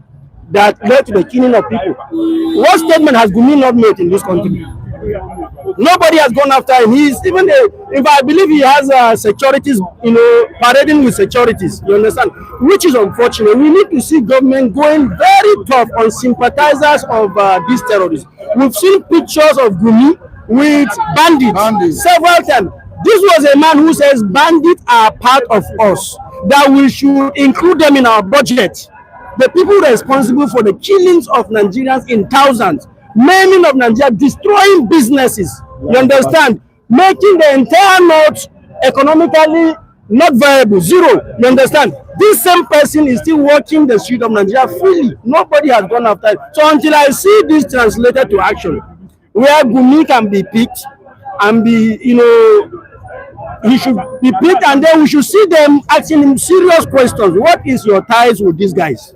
that led to the killing of people. What statement has Gumi not made in this country? Nobody has gone after him. He's even if I believe he has securities, parading with securities. You understand? Which is unfortunate. We need to see government going very tough on sympathizers of these terrorists. We've seen pictures of Gumi with bandits several times. This was a man who says bandits are part of us, that we should include them in our budget. The people responsible for the killings of Nigerians in thousands, maiming of Nigeria, destroying businesses, you understand, making the entire north economically not viable, zero, you understand. This same person is still walking the street of Nigeria freely. Nobody has gone after it. So until I see this translated to action, where Gumi can be picked and be, he should be picked, and then we should see them asking him serious questions. What is your ties with these guys?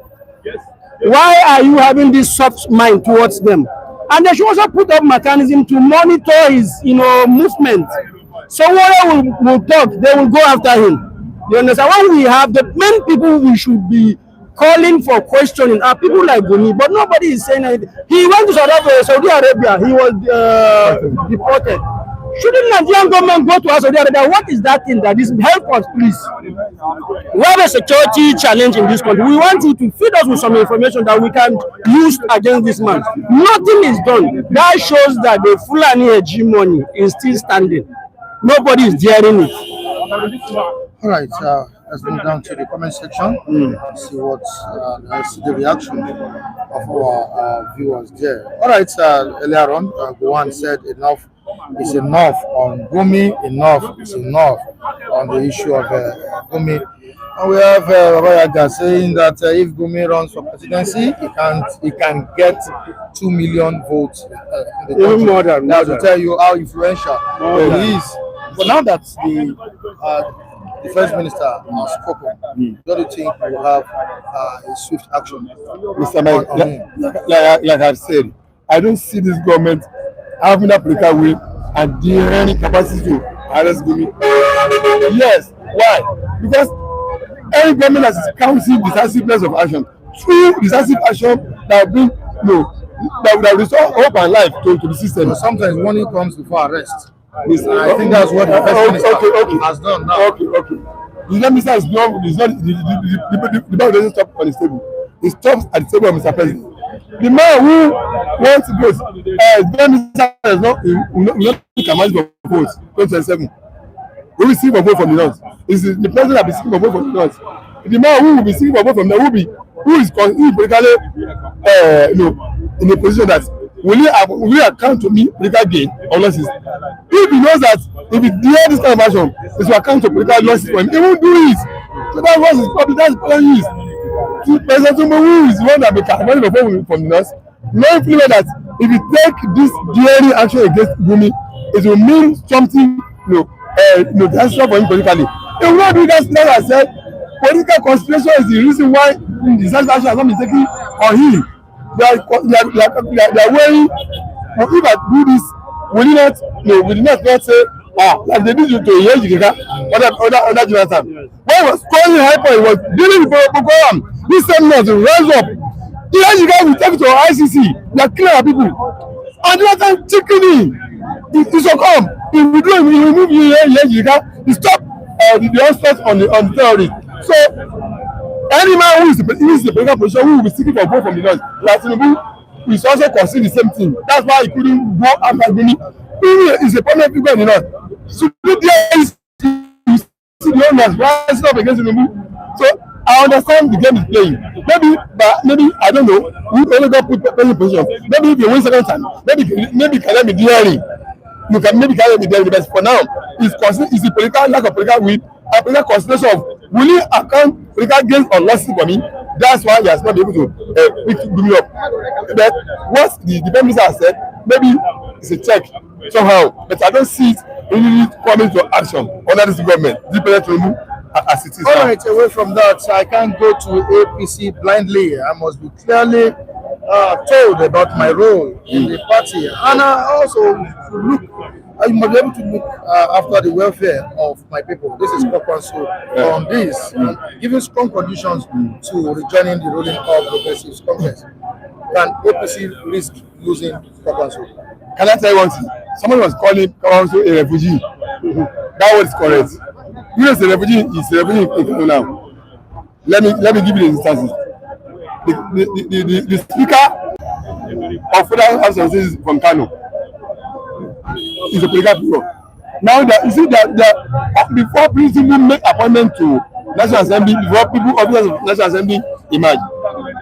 Why are you having this soft mind towards them? And they should also put up mechanism to monitor his, movement. So whatever will talk, they will go after him. You understand? When we have the main people we should be calling for questioning are people like Gumi, but nobody is saying anything. He went to Saudi Arabia. He was deported. Shouldn't Nigerian government go to Saudi Arabia? What is that thing that is? Help us, please. We have a security challenge in this country. We want you to feed us with some information that we can use against this man. Nothing is done. That shows that the Fulani hegemony is still standing. Nobody is daring it. All right, let's move down to the comment section. See what the reaction of our viewers there. All right, earlier on, Gowan said enough is enough on Gumi, enough is enough on the issue of Gumi. And we have Babayaga saying that if Gumi runs for presidency, he can get 2 million votes. In the Even more than that. That will tell you how influential he is. But now that the first minister has spoken, don't you think we will have a swift action? Mr. Mike, like I've said, I don't see this government having that political will and any capacity to arrest Gumi. Yes, why? Because any government that is counting decisiveness of action, true decisive action that will bring that will restore hope and life to the system. So sometimes warning comes before arrest. I think that's what the first minister has done now. Okay. The first minister is not the ball doesn't stop on the table. It stops at the table of Mr. President. The man who wants to vote, the first minister does not command for votes 2027. We will see for vote from the north. It's the president that will be seeking for vote from the north. The man who will be seeking for vote from the north who is politically in a position that will he account to me political gain or losses. If he knows that if he dare this kind of action, it will account to political losses for him. He won't do it. So that's what his problem. That's the problem is. President Tinubu is the one that be campaigning for vote from the north. Knowing fully that if you take this daring action against Gumi, it will mean something. That's not for him politically. He will not do that. Like I said, political conspiration is the reason why the action has not been taken on him. They are wearing. If I do this, will not say like they did to Yejika other Jonathan. When he was calling hyper, he was dealing with Boko Haram. This same man to rise up. Yejika will take it to ICC. They are killing our people. And Jonathan chickening. He succumb. He remove Yejika. He stop the onslaught on the terrorists. So any man who is the political position who will be seeking for vote from the north, like Tinubu, is also considering the same thing. That's why he couldn't go after Gumi. Gumi is a prominent figure in the north. So there is see the owners rising up against Tinubu. So I understand the game is playing. Maybe I don't know. We only got put president position. Maybe if you win second time, maybe can be daring. You can maybe carry the daring, but for now, it's a political lack of political will and political consideration of will he account political gains or losses for me. That's why he has not been able to pick Gumi up. But what the Prime Minister has said, maybe it's a check somehow, but I don't see it really coming to action under this government, dependent as it is. All right, away from that, I can't go to APC blindly. I must be clearly told about my role in the party, and I also look. I must be able to look after the welfare of my people. This is Kwankwaso on this, giving strong conditions to rejoining the ruling of Progressive Congress. Can APC risk losing Kwankwaso? Can I tell you one thing? Someone was calling Kwankwaso a refugee. That word is correct. You know, a refugee is a refugee in Kano now. Let me give you the instances. The speaker of Federal House of Assembly from Kano is a political figure. Now that you see that before people make appointment to National Assembly, before people officers of National Assembly emerge,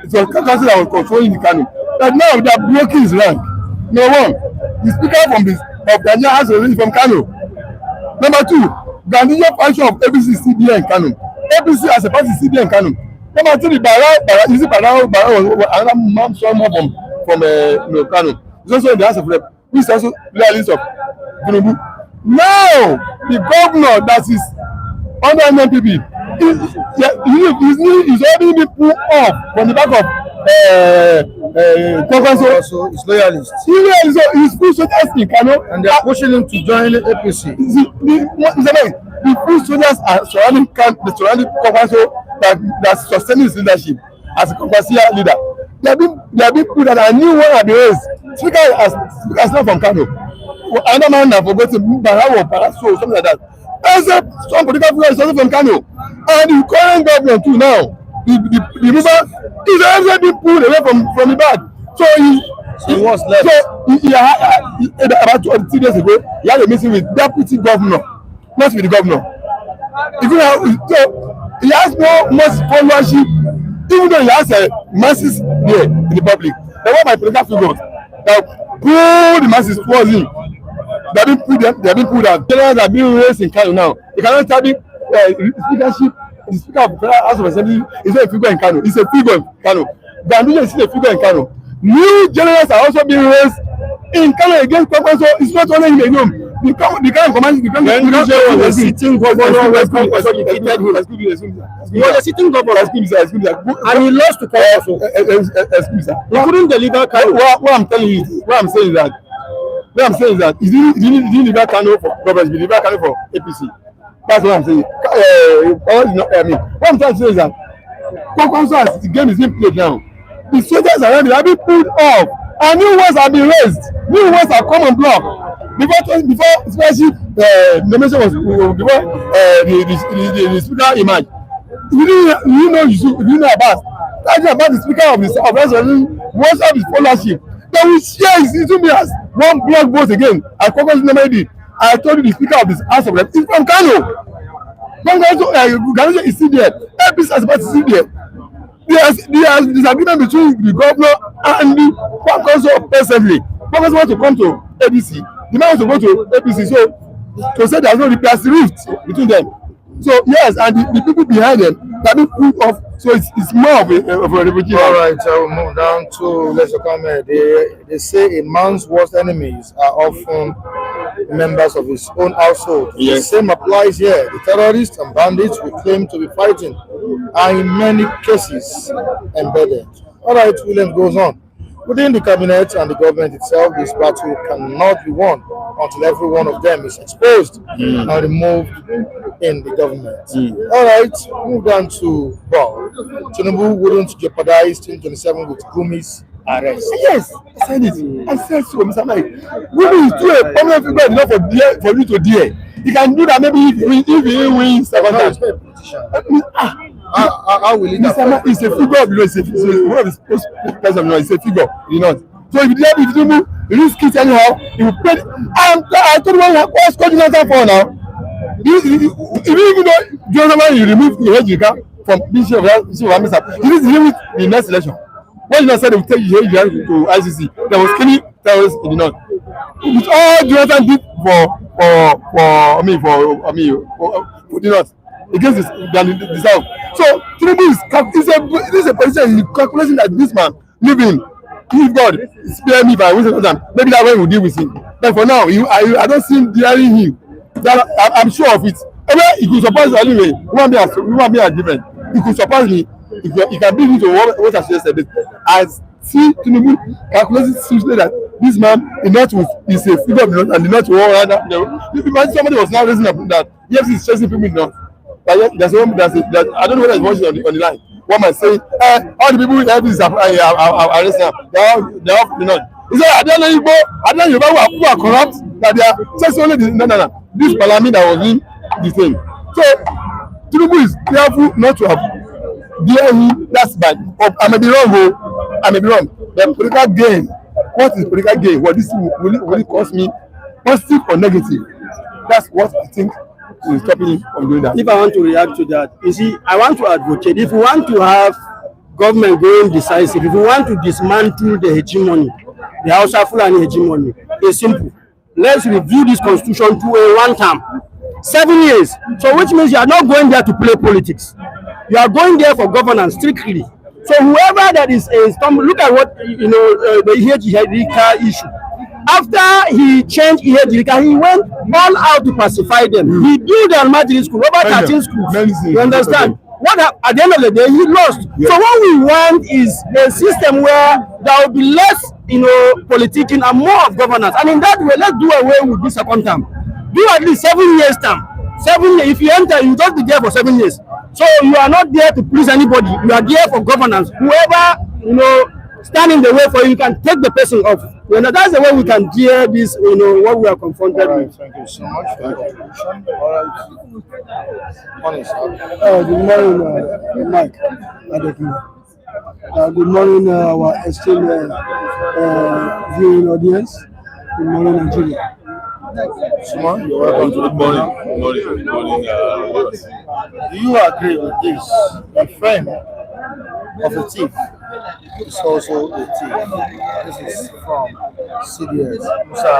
it was council that was controlling the Kano. But now they are blocking his rank. Number one, the speaker of Nigerian House of Assembly from Kano. Number two, the Nigerian function of APC CBN in Kano. APC as a party CBN in Kano. Number three, Barao was another man from Kano. It's also in the House of Rep. Which is also the list of Tinubu. Now, the governor that is under NPP is already being pulled off from the back of Kwankwaso is loyalist. He's full soldiers in Kano, and they are pushing him to join the APC. The full soldiers are surrounding Kwankwaso that sustaining his leadership as a Kwankwaso leader. They have been put that I knew one of the ways. Speaker is not from Kano. Another man I forgot to Barao or Paraso, something like that. As some political figure is also from Kano. And the current government too now, the river is also being pulled away from the bag. So he was left. So about 2 days ago, he had a meeting with deputy governor, not with the governor. He has no much followership, even though he has masses there in the public. They want my political figures that pull the masses towards him. They have been pulled out. Generals are being raised in Kano now. They cannot have speakership the Speaker of the House of Assembly is not a figure in Kano. It's a figure in Kano. Ganduje is a figure in Kano. New generals are also being raised in Kano against Kwankwaso. It's not only him alone. The current command, Ganduje was a sitting governor when Kwankwaso defeated him. He was a sitting governor and he lost to Kwankwaso. He couldn't deliver Kano. What I'm telling you, what I'm saying is that he didn't deliver Kano for government, he delivered Kano for APC. That's what I'm saying. What I'm trying to say is that Kwankwaso, as the game is being played now, the soldiers around have been pulled off, and new ones have been raised. New ones are come on block. Before especially nomination was before the speaker emerged. You know about the speaker of the most of his followership. They will share his me as one block vote again. I Kwankwaso never did. I told you the speaker of this House of Reps is from Kano. Ganduje is still there. APC as part is still there. There's disagreement between the governor and the Kwankwaso presently. Kwankwaso want to come to APC. The man wants to go to APC. So to say there's no rift between them. So yes, and the people behind them have been put off. So it's more of a refugee. All right, we'll move down to Lt.Gen comment. They say a man's worst enemies are often members of his own household. Yes. The same applies here. The terrorists and bandits we claim to be fighting are in many cases embedded. All right, Williams goes on. Within the cabinet and the government itself, this battle cannot be won until every one of them is exposed and removed in the government. All right, move down to Bob. Tinubu wouldn't jeopardize 2027 with Gumi's arrest. Yes, I said it. I said so, Mr. Mike. Gumi is too a prominent figure enough for you to dare. He can do that maybe if he wins second time. How will it happen? It's a figure of it's one of the spokesperson. It's a figure, you know. So if you do risk it anyhow, he will pay. I told you what's called Jonathan for now. If you even know Jonathan, you remove the head from Bishop of Amisa, he needs to remove the next election. When you said they will take you to ICC, there was any terrorists in the north. With all Jonathan did for the north against the south. So Tinubu is a position in calculation that this man living. If God spare me by wisdom, maybe that way we'll deal with him. But for now, I don't see him daring him. That I'm sure of it. Anyway, he could surprise me anyway. We want me as different. He could surprise me. He can bring me to what I suggested. I see Tinubu calculating seriously that this man in North is a figure of the North and the North will imagine somebody was now raising up that yes, he's chasing people in North. There's I don't know whether it's watching on the line. One might say, all the people in FBC are arrested now. They're off the North. He said, I don't know who are corrupt, that they are just only no. This Palami that was in the thing. So Tinubu is careful not to have him. That's bad. I may be wrong. The political gain. What is political gain? What this will it cost me? Positive or negative? That's what I think is stopping him from doing that. If I want to react to that, you see, I want to advocate. If we want to have government going decisive, if we want to dismantle the hegemony, the Hausa Fulani hegemony, it's simple. Let's review this constitution to a one term. 7 years. So which means you are not going there to play politics. You are going there for governance strictly. So whoever that is look at what the Ihejirika issue. After he changed Ihejirika, he went all out to pacify them. He built the Almajiri school, over 13 schools. You understand? What at the end of the day he lost. Yeah. So what we want is a system where there will be less, politicking and more of governance. And in that way, let's do away with this second term. Do at least 7 years term. 7 years. If you enter, you just be there for 7 years. So you are not there to please anybody. You are there for governance. Whoever stand in the way for you, you can take the person off. That's the way we can deal this. What we are confronted with. Thank you so much for your contribution. All right. Good morning, Mike. Good morning, our esteemed viewing audience. Good morning, Nigeria. Simon, you're welcome to the morning. Good morning. Do you agree with this? A friend of a thief is also a thief. This is from CDS. Musa,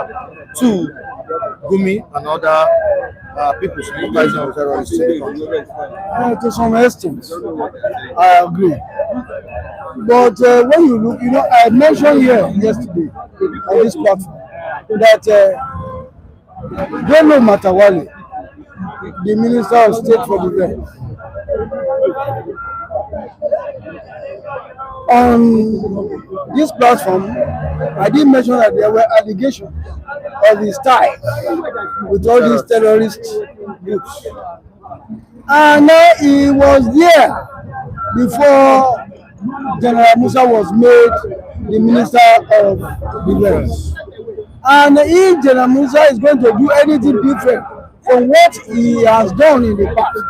2, Gumi and other people sympathizing with terrorists in the country. To some extent, I agree. But when you look, I mentioned here yesterday on this platform that Bello Matawale, the Minister of State for Defense, on this platform, I did mention that there were allegations of his ties with all these terrorist groups. And he was there before General Musa was made the Minister of Defense. And if General Musa is going to do anything different from what he has done in the past,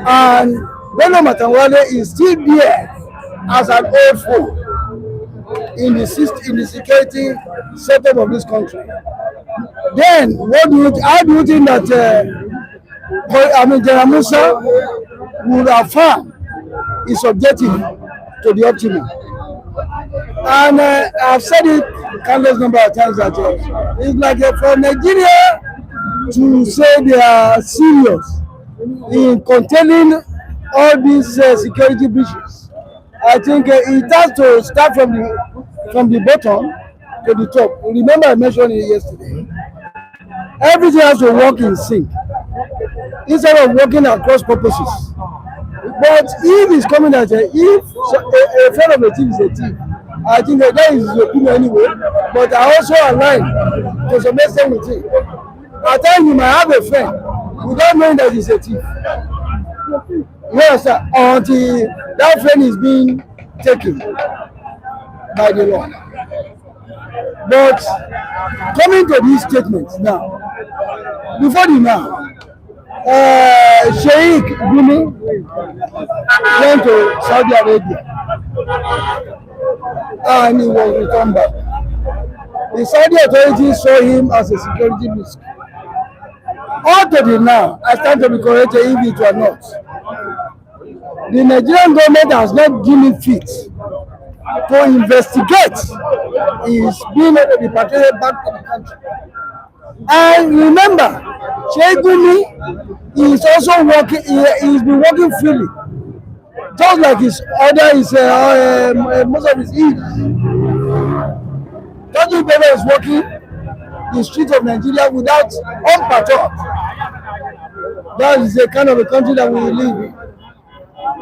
and Bello Matawale is still there as an old foe in the security setup of this country, then how do you think that General Musa would affirm his objective to the optimum? And I've said it countless number of times that it's like for Nigeria to say they are serious in containing all these security breaches. I think it has to start from the bottom to the top. Remember, I mentioned it yesterday. Everything has to work in sync instead of working across purposes. But if it's coming as if a friend of a thief is a thief, I think that is his opinion anyway. But I also align to some extent with it. At times you might have a friend without knowing that he's a thief. Yes, sir. Until that friend is being taken by the law. But coming to these statements now, before the now, Sheikh Gumi went to Saudi Arabia and he was returned back. The Saudi authorities saw him as a security risk. Up to the now, I stand to be corrected if it were not. The Nigerian government has not deemed it fit to investigate his being repatriated back to the country. And remember, Sheikh Gumi is also working, he's been working freely. Just like his other is most of his ease. Taji Bebe is working the streets of Nigeria without unperturbed. That is the kind of a country that we live in.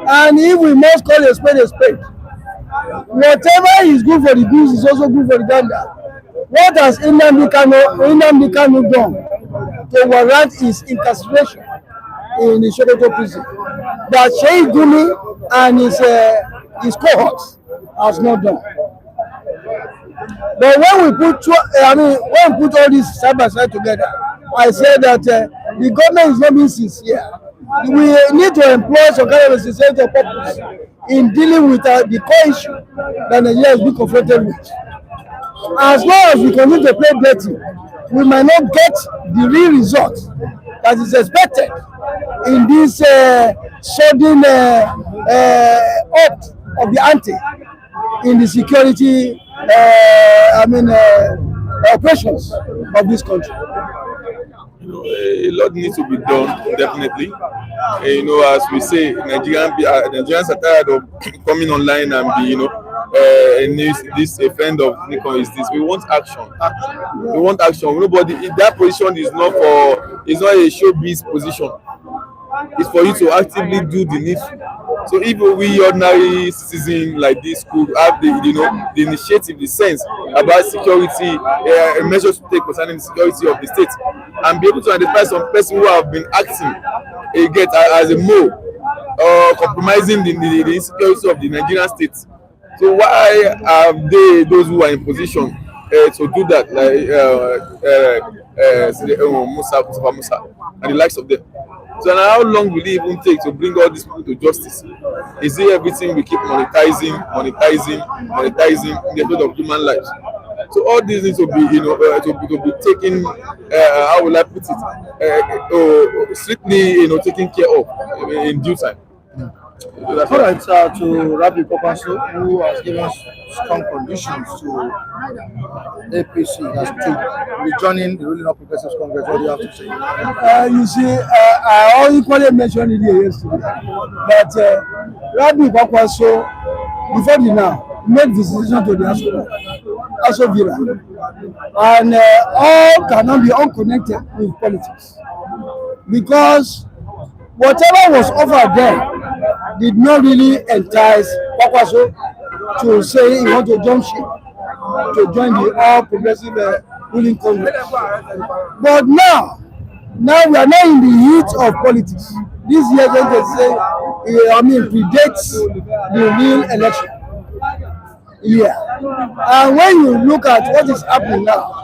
And if we must call a spade, whatever is good for the goose is also good for the gander. What has Nnamdi Kanu done to warrant his incarceration in the Sokoto prison that Sheikh Gumi and his cohorts has not done? But when we put all this side by side together, I say that the government is not being sincere. We need to employ some kind of a sincerity of purpose in dealing with the core issue that Nigeria has been confronted with. As long as we continue to play dirty, we might not get the real result that is expected in this sudden up of the ante in the security operations of this country. A lot needs to be done, definitely. As we say, Nigerians are tired of coming online and be, this offend of Nikon is this. We want action. We want action. Nobody in that position is not a showbiz position. It's for you to actively do the needful. So if we ordinary citizens like this could have the initiative, the sense about security, measures to take concerning the security of the state, and be able to identify some person who have been acting as a mole or compromising the security of the Nigerian state. So why have those who are in position to do that, like Musa and the likes of them? So now how long will it even take to bring all these people to justice? Is it everything we keep monetizing in the field of human lives? So all these needs to be, to be taken, how will I put it, strictly, taken care of in due time. All right, to Bandits+Kwankwaso, who has given us strong conditions to APC as to rejoining the ruling of Progressive Congress. What do you have to say? You see, I equally mentioned it here yesterday that Bandits+Kwankwaso, before the now, made visitation to the Aso Villa, and all cannot be unconnected with politics, because whatever was offered there did not really entice Kwankwaso to say he want to jump ship to join the All Progressive ruling Congress. But now we are now in the heat of politics. This year, they say, predates the real election. Yeah. And when you look at what is happening now,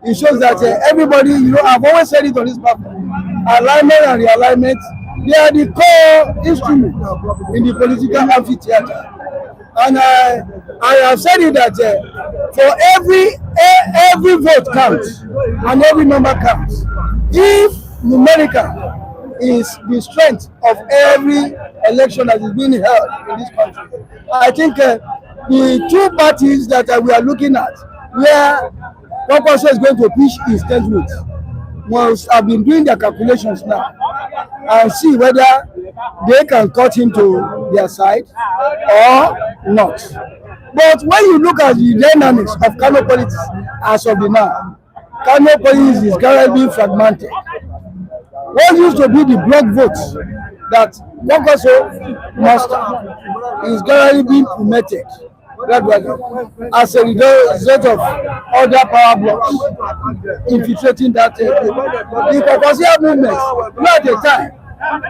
it shows that everybody, I've always said it on this platform, alignment and realignment, they are the core instrument in the political amphitheater. And I have said it that for every vote counts and every number counts. If numerical is the strength of every election that is being held in this country, I think the two parties that we are looking at, where Kwankwaso is going to pitch his tent with, must have been doing their calculations now and see whether they can cut him to their side or not. But when you look at the dynamics of Kano politics as of the now, Kano politics is currently being fragmented. What used to be the block votes that Kwankwaso must have is currently being promoted gradually as a result of other power blocks infiltrating that. The Kwankwaso movement, not at the time,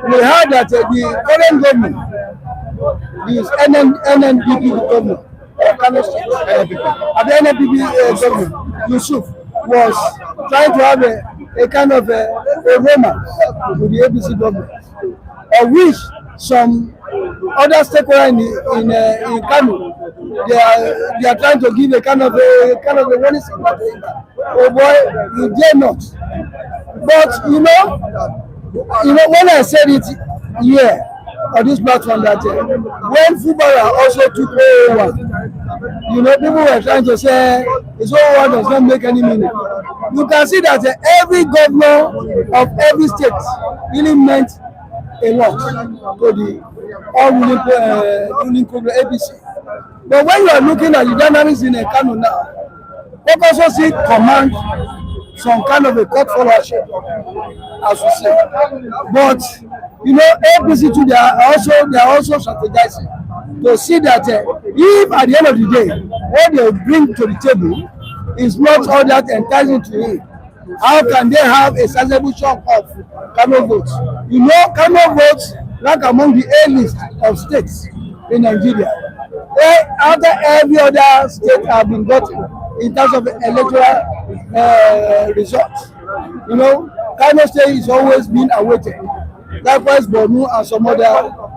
we heard that the current government, this NNPP government, Kano State, the NNPP government, Yusuf, was trying to have a kind of a romance with the APC government, of which some other stakeholders in Kano, they are trying to give a kind of a warning signal to him. Oh boy, you dare not. But when I said it here on this platform that when Fubara also took over, people were trying to say his own word does not make any meaning. You can see that every governor of every state really meant a lot to the all-ruling Congress APC. But when you are looking at the dynamics in Kano now, Kwankwaso still command some kind of a court followership, as we say. But APC too, they are also strategizing to see that if at the end of the day what they bring to the table is not all that enticing to him, how can they have a sizable chunk of Kano votes? Kano votes rank among the A-list of states in Nigeria. After every other state have been gotten in terms of electoral results. Kano State is always being awaited. Likewise, Borno and some other,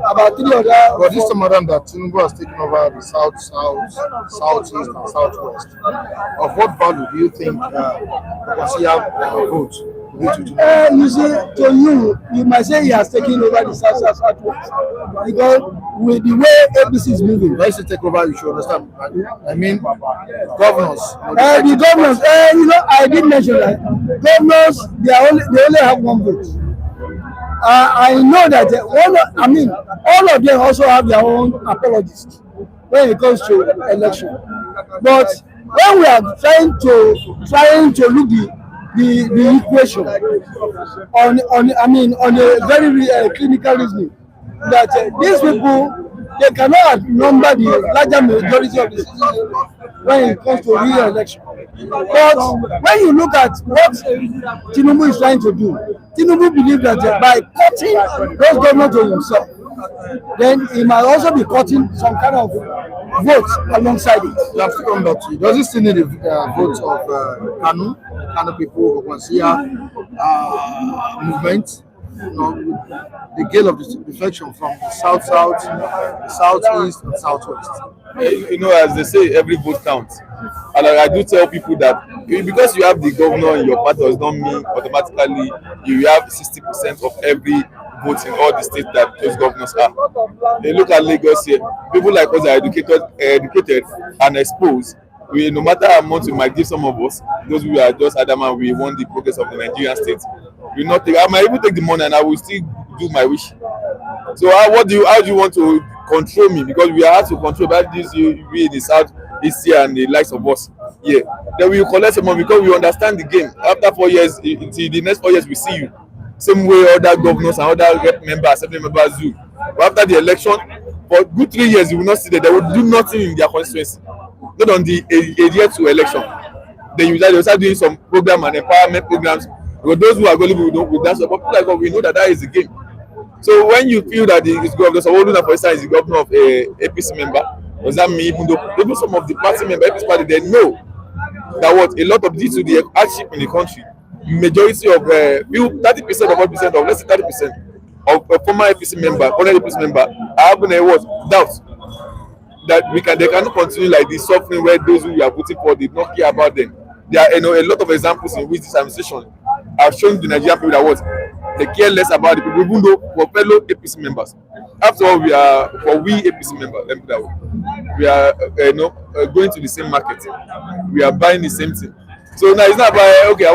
about 3 other. But this time around that Tinubu has taken over the south, southeast, and southwest. Of what value do you think Kwankwaso vote? You see, to you might say he has taken over the southwest, because with the way APC is moving. When you say take over, you should understand. I mean, governors. The governors. I did mention that governors they only have one vote. I know that all of them also have their own apologists when it comes to election. But when we are trying to look the equation on a very clinical reasoning, that these people, they cannot outnumber the larger majority of the citizens when it comes to real election. But when you look at what Tinubu is trying to do, Tinubu believes that by cutting those governors to himself, then he might also be cutting some kind of votes alongside it. You have to come back to you. Does it still need the votes of Kano people, Kwankwaso movement? The gale of defection from the south, the southeast, and southwest. As they say, every vote counts. And I do tell people that because you have the governor in your party does not mean automatically you have 60% of every votes in all the states that those governors are. They look at Lagos here. People like us are educated and exposed. We, no matter how much we might give some of us, those who are just adamant we want the progress of the Nigerian state, we not take. I might even take the money and I will still do my wish. So how do you want to control me? Because we are hard to control by this we in the south, this year and the likes of us. Yeah. Then we will collect some money because we understand the game. After 4 years, until the next 4 years, we see you. Same way other governors and other rep members, assembly members do. But after the election, for good 3 years, you will not see that they will do nothing in their constituency. Not on the a year to election. Then you will start doing some program and empowerment programs. Because those who are going with that support, people like us, we know that is the game. So when you feel that the governor, so for instance, is the governor of a APC member, does that mean even some of the party members, APC party, they know that what a lot of due to the hardship in the country, majority of 30% of 1% of less than 30% of former APC member, current APC member, are having a what doubt that they cannot continue like this suffering where those who are voting for did not care about them. There are a lot of examples in which this administration have shown the Nigerian people that what they care less about the people, even though for fellow APC members. After all, we APC members, let me put that way. We are going to the same market. We are buying the same thing. So now it's not about okay, now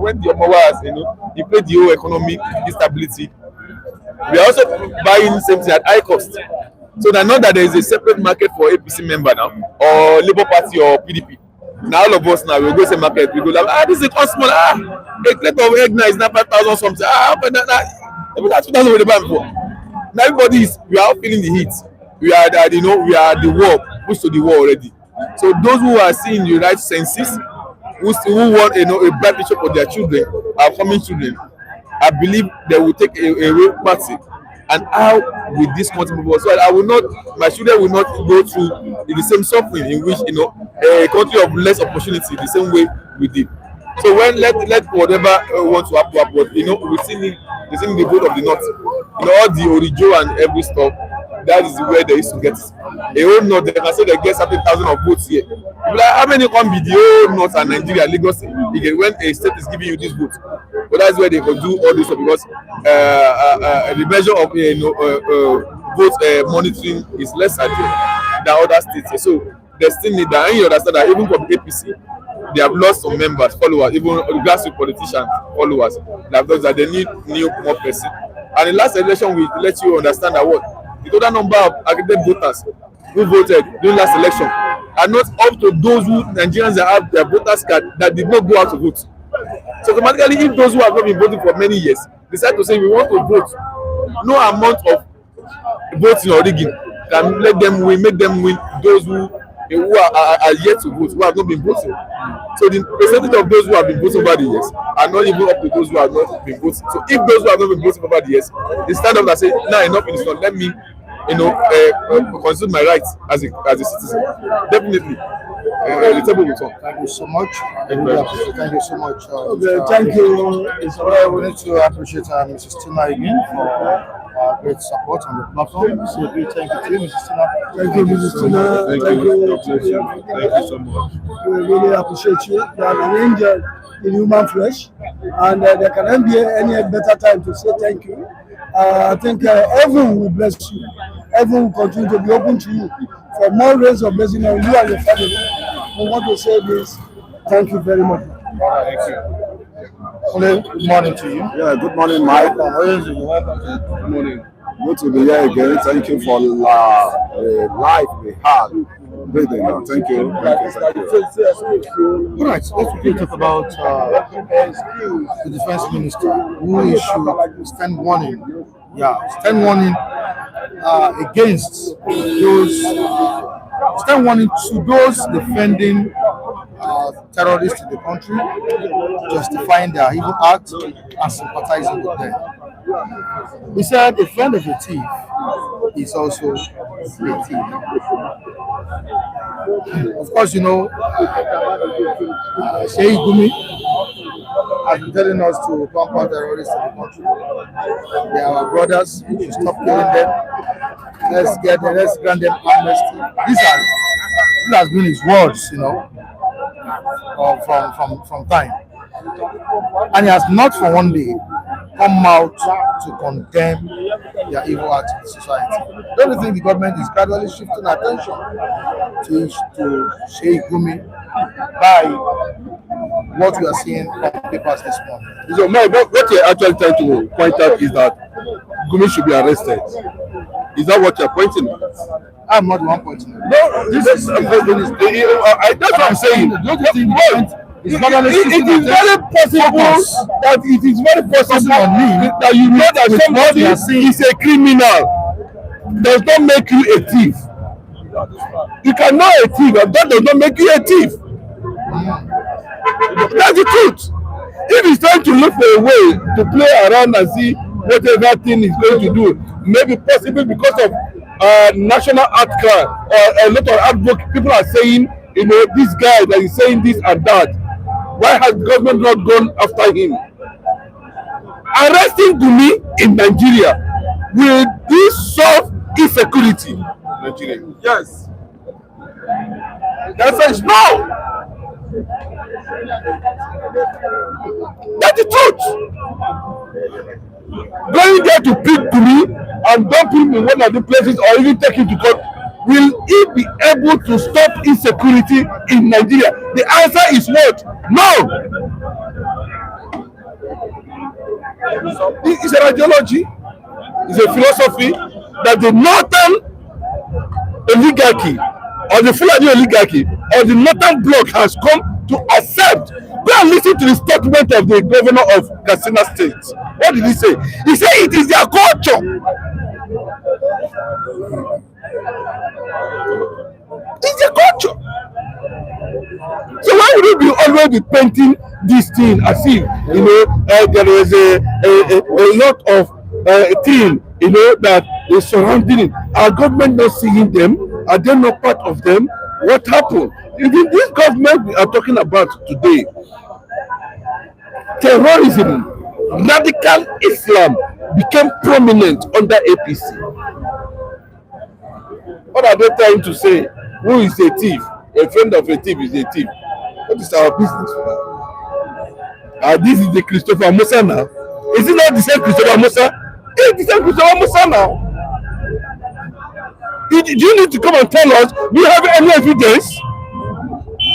when the Omowa inflate the whole economic instability, we are also buying the same thing at high cost. So that not that there is a separate market for APC member now, or Labour Party or PDP. Now all of us now we go to market, we go like, this is a small, a plate of egg now is now 5,000 something. But that's 2,000 with the bank for. Now everybody we are feeling the heat. We are we are the war, pushed to the war already. So those who are seeing the right senses, who want a bright future for their children, our coming children, I believe they will take a real party. And how with this country move on? So my children will not go through the same suffering in which a country of less opportunity the same way we did. So when let whatever want to happen, we see the vote of the north, all the orijo and every stuff. That is where they used to get a whole north. They can say they get something thousand of votes here. Like, how many can be the whole north and Nigeria, Lagos? When a state is giving you this vote, but that's where they can do all this stuff because the measure of vote monitoring is less accurate than other states. So they still need that. And you understand that even from APC, they have lost some members, followers, even grassroots politicians, followers. That they need more person. And the last election, we let you understand that what the total number of accredited voters who voted during last election are not up to those who Nigerians that have their voters card that did not go out to vote. So automatically, if those who have not been voting for many years decide to say we want to vote, no amount of voting or rigging can let them win, make them win those who are yet to vote, who have not been voting. So the percentage of those who have been voting over the years are not even up to those who have not been voting. So if those who have not been voting over the years, they stand up and say, "Now enough is done. Let me, consume my rights as a citizen." Definitely, the table will turn. Thank you so much. Thank you so much. Thank you. We need to appreciate Mrs. Tina again for great support on the platform. So a big thank you to you, Mrs. Tina. Thank you, Mrs. Tina. Thank you so much. We really appreciate you. You are an angel in human flesh, and there cannot be any better time to say thank you. I think everyone will bless you. Everyone will continue to be open to you for more rains of blessing on you and your family. We want to say this. Thank you very much. Thank you. Hello, good morning to you. Yeah, good morning, Mike. Good morning. Good to be here again. Thank you for life we had. Thank you. All right, let's quickly talk about the defense minister who issued stand warning. Yeah, stand warning against those. Stand warning to those defending terrorists in the country, justifying their evil acts and sympathizing with them. He said a friend of a thief is also a thief. Of course, Sheikh Gumi has been telling us to pump out terrorists in the country. They are our brothers. We should stop killing them. Let's grant them amnesty. These has been his words, from time. And he has not for one day come out to condemn their evil acts in society. Don't you think the government is gradually shifting attention to Sheikh Gumi by what we are seeing on papers this morning? So, what you're actually trying to point out is that Gumi should be arrested. Is that what you're pointing at? I'm not the one pointing. No, that's what I'm saying. Don't you think it is very possible that it is very possible that you know that somebody is a criminal. Does not make you a thief. You can know a thief, and that does not make you a thief. That's the truth. If he's trying to look for a way to play around and see whatever thing he's going to do, maybe possible because of national outcry or a lot of advocates, people are saying, you know, this guy that is saying this and that. Why has the government not gone after him? Arresting Gumi in Nigeria, will this solve insecurity in Nigeria? Yes. The answer is no. That's the truth. Going there to pick Gumi and dump him in one of the places or even take him to court, will he be able to stop insecurity in Nigeria? The answer is what? No. It's an ideology, it's a philosophy that the northern oligarchy or the Fulani oligarchy or the northern bloc has come to accept. Go and listen to the statement of the governor of Katsina State. What did he say? He said it is their culture. It's their culture. So why would we always be painting this thing as if, you know, there is a lot of thing, you know, that is surrounding it? Our government not seeing them? Are they not part of them? What happened? Even this government we are talking about today, terrorism, radical Islam became prominent under APC. What are they trying to say? Who is a thief? A friend of a thief is a thief. What is our business? This is the Christopher Musa now. Is it not the same Christopher Musa? It's the same Christopher Musa now. Do you need to come and tell us, do you have any evidence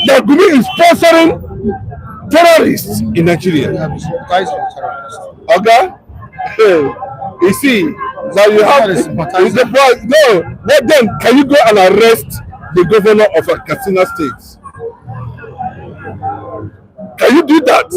that Gumi is sponsoring terrorists in Nigeria? Okay? You see, now you have no. What then? Can you go and arrest the governor of Katsina State? Can you do that?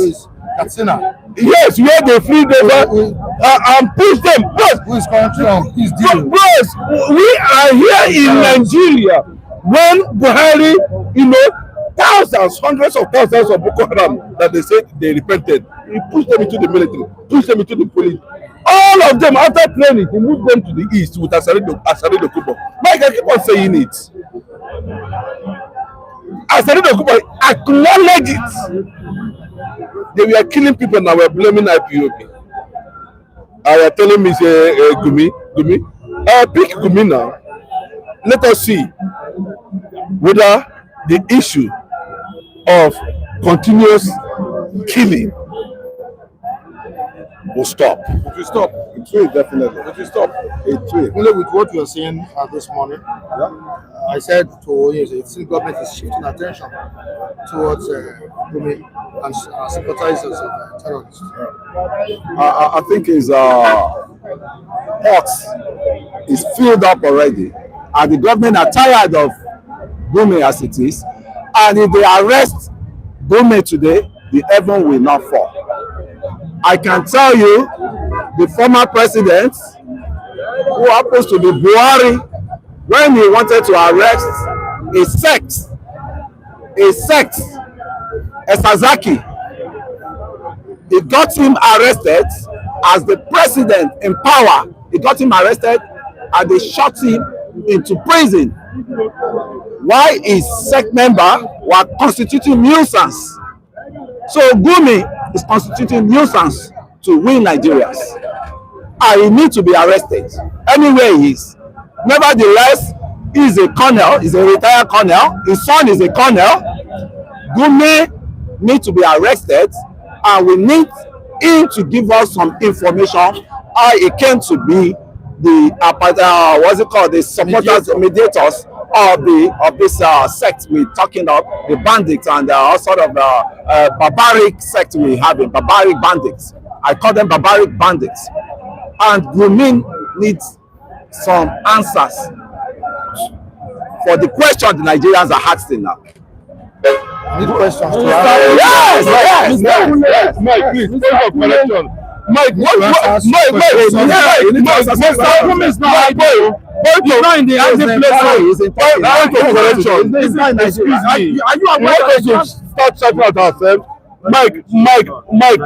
Katsina. Yes, where they free them and push them. Who is currently on his deal? Yes, we are here in Nigeria when Buhari, you know, thousands, hundreds of thousands of Boko Haram that they said they repented. He pushed them into the military, pushed them into the police. All of them, after training, he moved them to the east with Asari Dokubo. Mike, I keep on saying it. Asari Dokubo acknowledge it. They were killing people and we're blaming IPOB. I are telling me, Gumi, pick Gumi now. Let us see whether the issue of continuous killing will stop. It will stop. It will definitely. It will stop. It will. Only with what you are saying this morning, I said to you, the government is shifting attention towards Gumi and sympathizers of terrorists. I think his pot is filled up already, and the government are tired of Gumi as it is. And if they arrest Gumi today, the heaven will not fall. I can tell you, the former president, who happens to be Buhari, when he wanted to arrest a sect, Esazaki, he got him arrested as the president in power. He got him arrested and they shot him into prison. Why his sect member were constituting nuisance. So Gumi is constituting nuisance to win Nigerians. And he needs to be arrested anywhere he is. Nevertheless, he is a colonel, he's a retired colonel, his son is a colonel. Gumi needs to be arrested, and we need in to give us some information how it came to be the what's it called, the supporters, mediators of this sect we're talking of, the bandits, and all sort of barbaric sect we have in barbaric bandits. I call them barbaric bandits. And Gumi needs some answers for the question the Nigerians are asking now. Need questions to Yes. Mike, please, point of correction. Mike, Mike, Mike, Point of correction. Are you aware to start shouting at ourselves? Mike,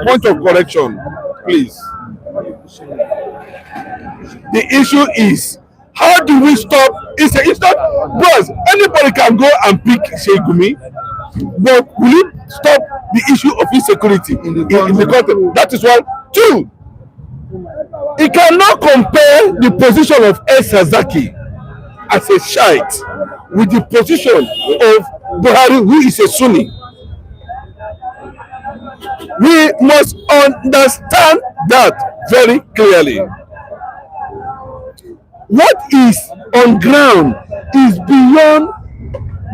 point of correction, please. The issue is, how do we stop? It's not, bros, anybody can go and pick Sheikh Gumi, but will it stop the issue of insecurity in the country? That is one. Two, he cannot compare the position of El Sazaki as a Shiite with the position of Buhari, who is a Sunni. We must understand that very clearly. What is on ground is beyond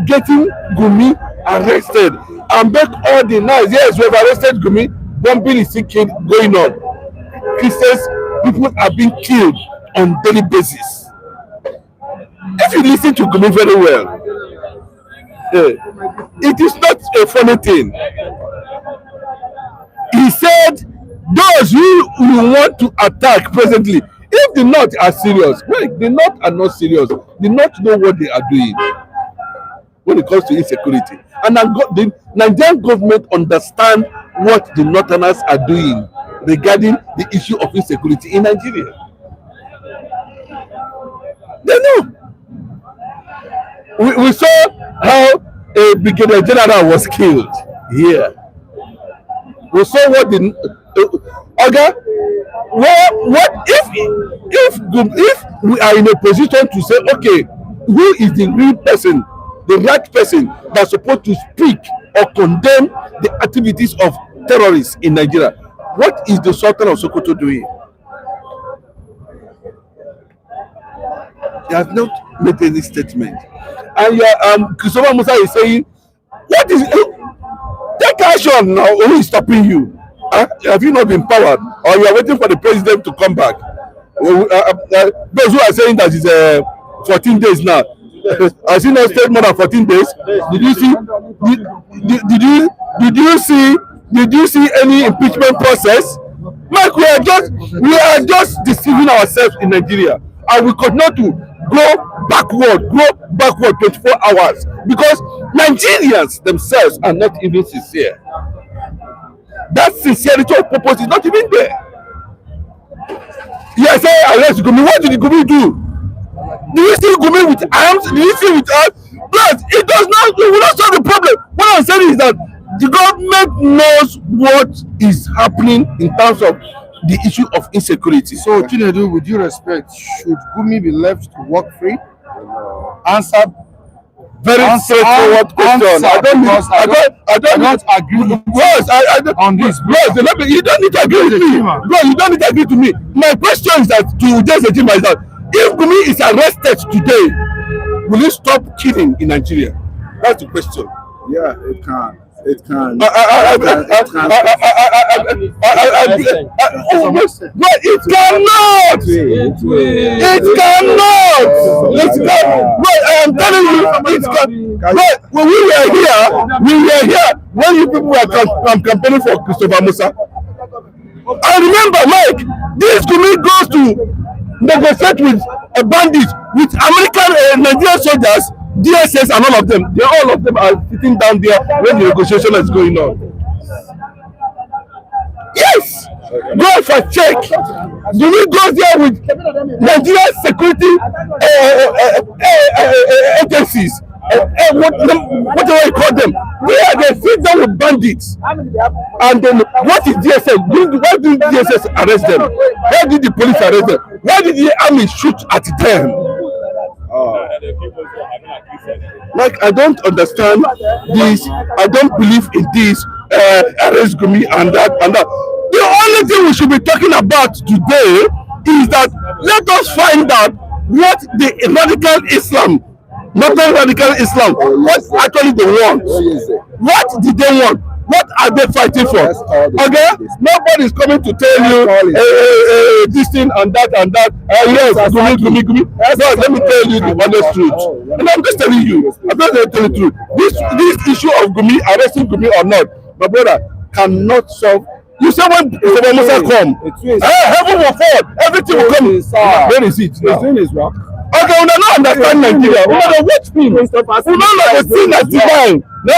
getting Gumi arrested and make all the noise. Yes, we have arrested Gumi. Bombing is still going on. Christians, people are being killed on daily basis. If you listen to Gumi very well, it is not a funny thing. He said, those who want to attack presently, if the North are serious, well, the North are not serious. The North know what they are doing when it comes to insecurity. And the Nigerian government understand what the Northerners are doing regarding the issue of insecurity in Nigeria. They know. We saw how a brigadier general was killed here. We saw what the what if we are in a position to say, okay, who is the real person, the right person that's supposed to speak or condemn the activities of terrorists in Nigeria? What is the Sultan of Sokoto doing? He has not made any statement. And Christopher Musa is saying, what is take action now? Who is stopping you? Have you not been powered, or you are waiting for the president to come back? Those who are saying that it's 14 days now. Has he not stayed more than 14 days? Did you see? Did you see any impeachment process? Mike, we are just deceiving ourselves in Nigeria, and we continue to go backward 24 hours because Nigerians themselves are not even sincere. That sincerity of purpose is not even there. Yes, I arrest Gumi. What did Gumi do? Do you see Gumi with arms? Do you see with arms? But it does not. It will not solve the problem. What I'm saying is that the government knows what is happening in terms of the issue of insecurity. So, Chinedu, with due respect, should Gumi be left to walk free? Answer. Very straightforward question. I don't agree with on this. You don't need to agree with me. Bro, you don't need to agree to me. My question is that to Lt.Gen is that if Gumi is arrested today, will he stop killing in Nigeria? That's the question. Yeah, it can. It can. But it cannot. It cannot. But I am telling you, it can. But when we were here when you people were campaigning for Christopher Musa. I remember, Mike, this Gumi goes to negotiate with a bandit, with American Nigerian soldiers, DSS and all of them. All of them are sitting down there when the negotiation is going on. Yes! Go for check. Gumi goes there with Nigerian security agencies, whatever you call them. They sit down with bandits. And then what is DSS? Why did DSS arrest them? Why did the police arrest them? Why did the army shoot at them? Like, I don't understand this. I don't believe in this arrest Gumi and that. The The only thing we should be talking about today is that let us find out what the radical Islam, not the radical Islam, what actually they want. What did they want? What are they fighting for? Okay, nobody is coming to tell you this thing and that and that. Yes, Gumi. No, let me tell you the honest truth. And I'm just telling you. I'm just going to tell you the truth. This issue of Gumi, arresting Gumi or not, my brother, cannot solve. You say when Musa come, heaven will fall, everything will come. Where is it? He's doing his work. Okay, we don't understand Nigeria. We don't watch film. We don't know the thing that's divine. No,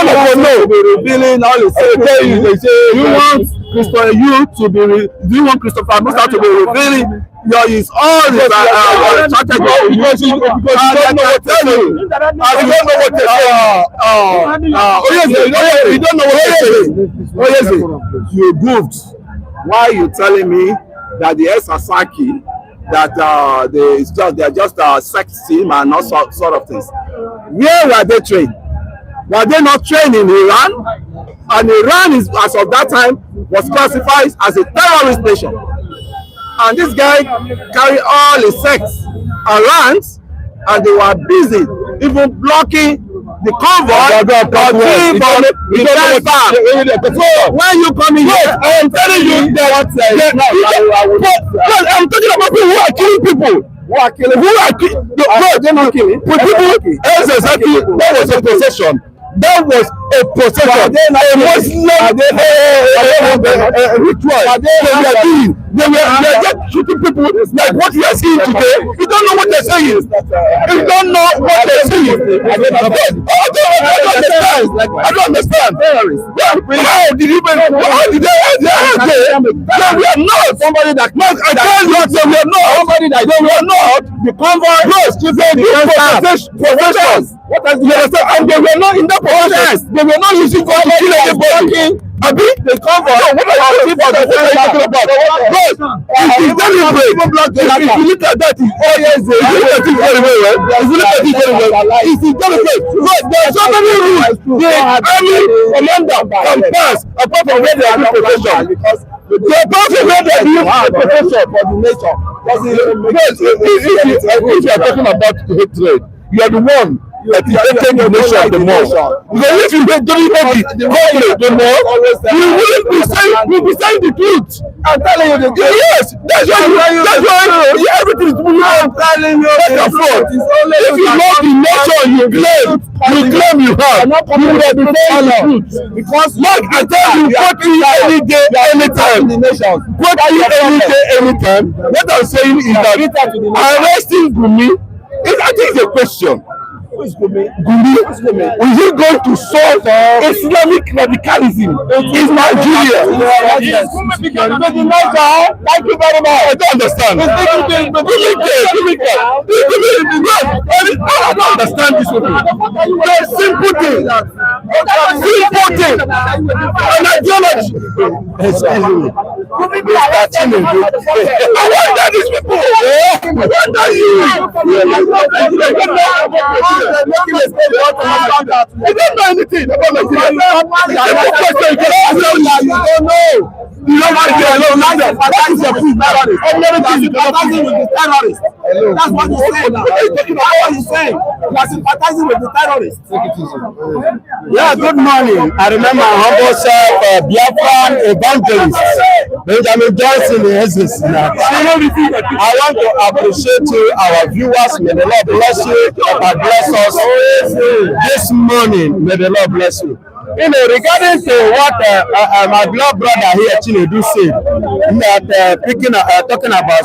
revealing all his secrets. They say you want Christopher do you want Christopher Musa to be revealing his all his strategy? Because you don't know what to say. You don't know what to say. You don't know what to say. You moved. Why are you telling me that the Sasaki that they are just sex team and all sort of things? Where were they trained? Were they not trained in Iran? And Iran is, as of that time, was classified as a terrorist nation. And this guy carried all his sects around, and they were busy even blocking the convoy. When you come in here, I'm telling you that I'm talking about people who are killing people. Who are killing? They're not killing. People, exactly. That was a possession. That was a possession. A Muslim ritual. They were just shooting people like what we are seeing today. You don't know what they're saying. You don't know what they're saying. I don't understand. How did they? We are not somebody that. I tell you, we are not somebody that. We are not the convoy. Yes, you say possessions. What has you understand? And they were not in that possession. They were not using God to kill anybody. Abi, the convoy. What are you talking about? It is deliberate. If you look at that, if you look at it very well, it is deliberate. There are so many rules. The army commander can pass apart from where they are doing protection. The person where they are doing protection for the nation. If you are talking about hatred, you are the one that is taking the nation the more. Because if you don't the conflict the more, you will be saying the truth. I'm telling you the truth. Yes, that's why everything is moving on. I'm telling you the truth. If you love the nation you claim you have, you will be saying the truth. Because like I tell you, put me any day, anytime. Put me any day, anytime. What I'm saying is that arresting Gumi, I think it's a question. Gumi, is he going to solve Islamic radicalism in Nigeria? Yes. Thank you very much. I don't understand. I don't understand this one. The simple thing. An ideology. I wonder these people. I wonder you. I don't know anything about Nigeria. You don't know. You don't want to know. That is your proof. Sympathizing with the terrorists. That's what you say now. What are you talking about? What are you saying? You are sympathizing with the terrorists. Yeah, good morning. I remember humble self, Biafran evangelist, Benjamin Johnson in essence. I want to appreciate you, our viewers. May the Lord bless you and bless us this morning. May the Lord bless you. Regarding to what my beloved brother here, Chinedu, said, that talking about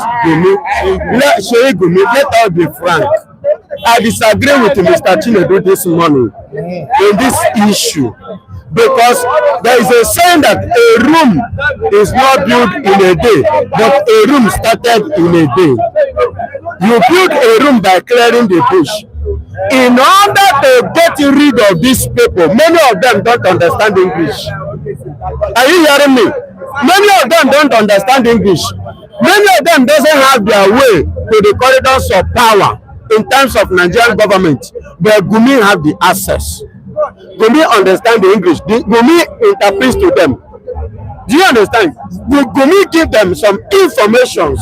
Sheikh Gumi, let us be frank. I disagree with Mr. Chinedu this morning in this issue, because there is a saying that a room is not built in a day, but a room started in a day. You build a room by clearing the bush. In order to get rid of these people, many of them don't understand English. Are you hearing me? Many of them don't understand English. Many of them doesn't have their way to the corridors of power in terms of Nigerian government. But Gumi have the access. Gumi understand the English. Gumi interprets to them. Do you understand? The Gumi give them some informations.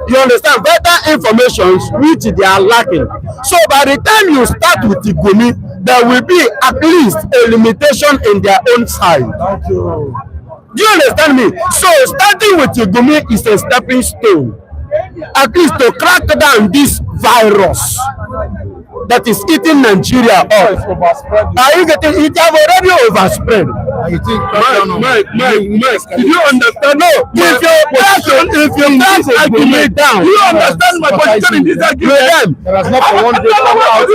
You understand? Vital informations which they are lacking. So by the time you start with the Gumi, there will be at least a limitation in their own side. Do you understand me? So starting with the Gumi is a stepping stone, at least to crack down this virus that is eating Nigeria up. Are you getting it? Have already overspread. You think Mike, do you understand? No, if you crack argument down, do you understand my position in this argument? there has not for one day come out.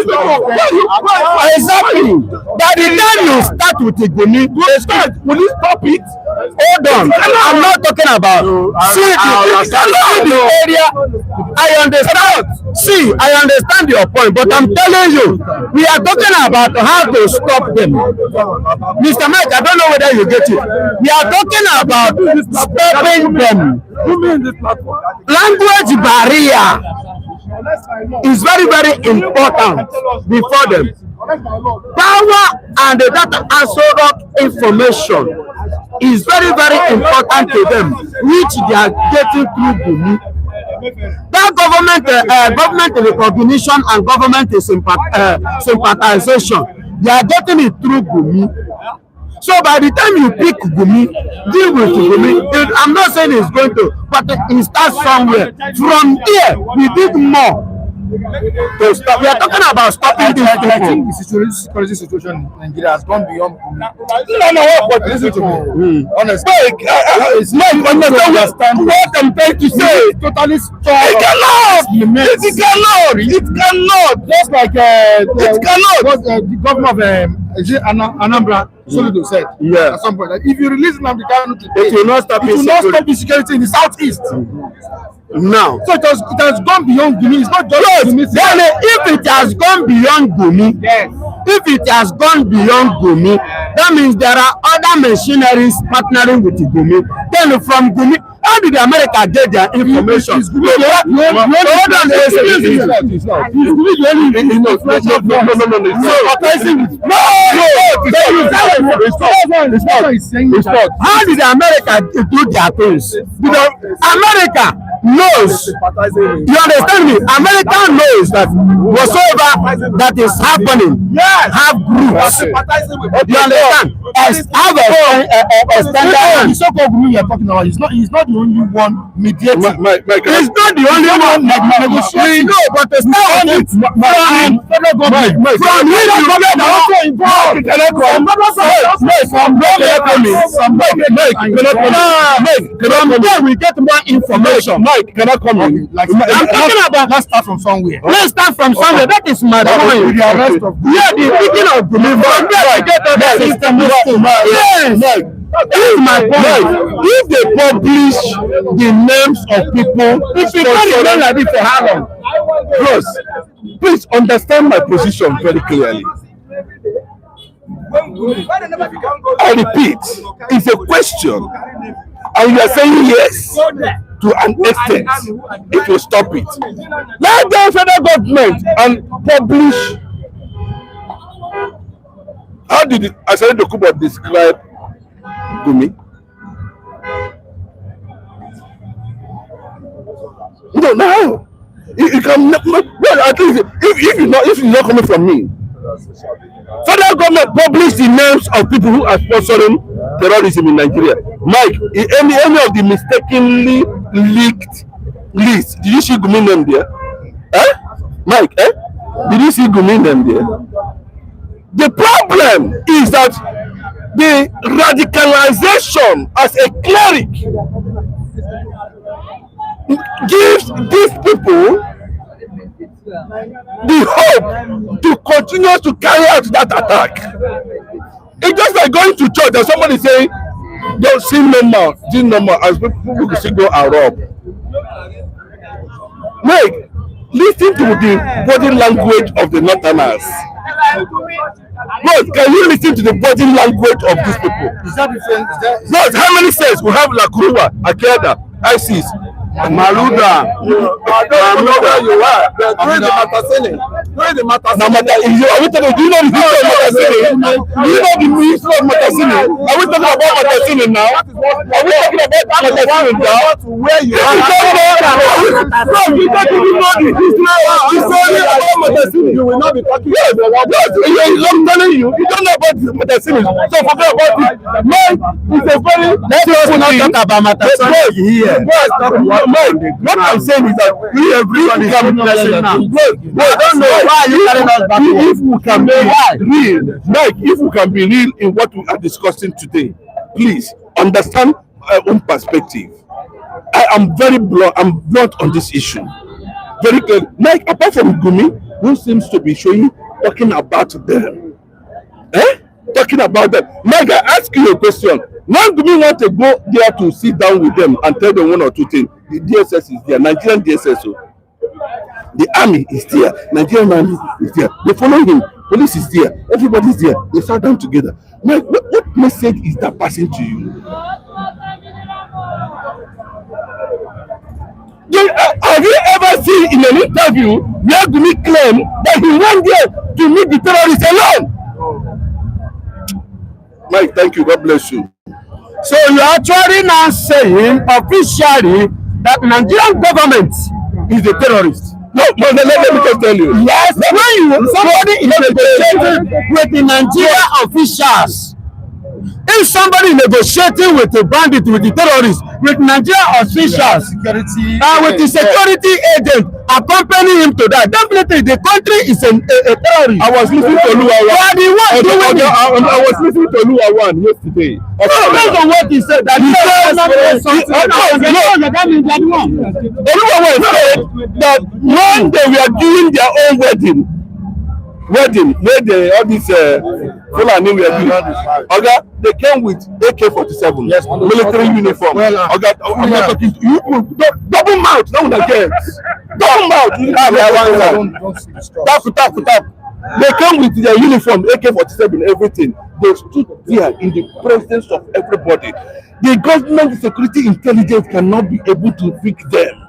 Exactly. By the time you start with the Gumi, will you stop it? Hold on. I'm not talking about. See the area. I understand. See, I understand your point, but I'm telling you, we are talking about how to stop them. Mr. Mike, I don't know whether you get it. We are talking about stopping them. Language barrier is very, very important before them. Power and the data absorbed information is very, very important to them, which they are getting through Gumi. That government recognition and government sympathization, they are getting it through Gumi. So by the time you pick Gumi, deal with Gumi. I'm not saying it's going to, but it starts somewhere. From there, we did more. To stop. We are talking about stopping this. I think the security situation in Nigeria has gone beyond. Listen to me. Honestly, understand what I'm trying to say. Totally stop. It cannot. Just like it cannot. What the governor of Anambra Soludo said at some point that if you release Nnamdi Kanu today, it will not stop insecurity in the southeast. Now, so it has gone beyond Gumi. It's not just Gumi. Then if it has gone beyond Gumi, if it has gone beyond Gumi, that means there are other machineries partnering with Gumi. Then from Gumi, how did America get their information? How did America do their things? Because America knows, you understand me? America knows that whatsoever that is happening have groups. You understand? Have a standard. The so-called Gumi you're talking about, he's not the only one mediating. He's not the only one negotiating. No, but the start of it from federal government, from leading government also involved. From there we get more information. Mike, cannot come in. I'm talking about. Let's start from somewhere. Let's start from somewhere. That is my point. Yeah, the beginning of the movement. From there we get all the system. Yes. This is my point. If they publish the names of people, if you can't remember like this for how long? Bros, please understand my position very clearly. I repeat, it's a question, and you are saying yes to an extent. It will stop it. Let the federal government and publish. How did Asari Dokubo describe Gumi? No, now you can. Well, at least if you're not coming from me, federal government publish the names of people who are sponsoring terrorism in Nigeria. Mike, any of the mistakenly leaked lists, did you see Gumi name there? Mike, did you see Gumi name there? The problem is that the radicalization as a cleric gives these people the hope to continue to carry out that attack. It's just like going to church and somebody saying, don't see normal, as people can still go and rob. Mike, listen to the body language of the Northerners. Bro, can you listen to the body language of these people? Is that different? Bro, how many states we have Lakurua, Akeda, ISIS? Maluda. I don't know where you are. During the Matasini. During the Matasini. Are we talking? Do you know the history of Matasini? Do you know the history of Matasini? Are we talking about Matasini now? Are we talking about Matasini now? Where you are. No, you don't even know the history about Matasini. You will not be talking about what. I'm telling you, you don't know about Matasini. So forget about it. Man, it's a very. Let's not talk about Matasini here. What I'm saying is that everybody can now. I don't know why you carrying us back. If we can be real, like if we can be real in what we are discussing today, please understand my own perspective. I am very blunt. I'm blunt on this issue. Very clear. Like apart from Gumi, who seems to be talking about them. Talking about them. Mike, I ask you a question. Now Gumi want to go there to sit down with them and tell them one or two things. The DSS is there, Nigerian DSS. The army is there, Nigerian army is there. They follow him. Police is there. Everybody is there. They sat down together. Mike, what message is that passing to you? Have you ever seen in an interview where Gumi claimed that he went there to meet the terrorists alone? Mike, thank you. God bless you. So you are actually now saying officially that Nigerian government is a terrorist. No, let me just tell you. Yes, when somebody is negotiating with the Nigerian officials, if somebody negotiating with a bandit, with the terrorists, with Nigerian officials, and with the security agent accompanying him to that, definitely the country is a terrorist. I was listening to Luawan. I was listening to Luawan yesterday. Based on what he said, that Luawan said that when they were doing their own wedding, where all these Fulani were doing, okay, they came with AK-47, yes, military uniform. Okay, I'm not talking to you. Double mouth, no one again. Double mouth. Tap. They came with their uniform, AK-47, everything. They stood there in the presence of everybody. The government security intelligence cannot be able to pick them.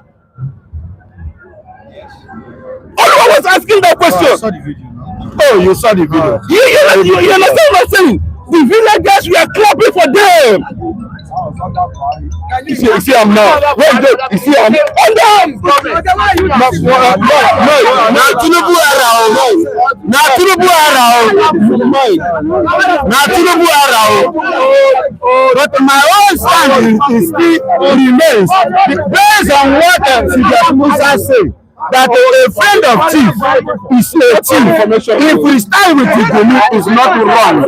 I was asking that question. I saw the video. Oh, you saw the video. You understand what I'm saying? The villagers were clapping for them. You see, I'm now. You see, I'm under. But my own stand is still remains based on what Sheikh Musa said. That a friend of thief is a thief. If we start with the Gumi, it's not wrong.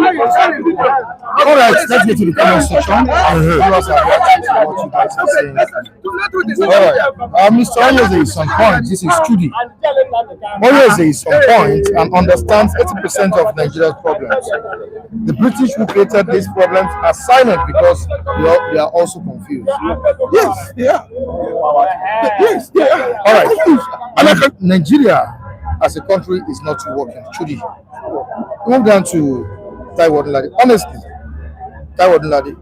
All right, let's get to the comment section. Viewers are reacting to what you guys are saying. All right, Mr. Onyeze is on point. This is Judy. Onyeze is on point and understands 80% of Nigeria's problems. The British who created these problems are silent because they are also confused. Yes, yeah. Yes, yeah. All right. Nigeria as a country is not working. Truly. Move down to Taiwo Nladi. Honestly, Taiwo Nladi,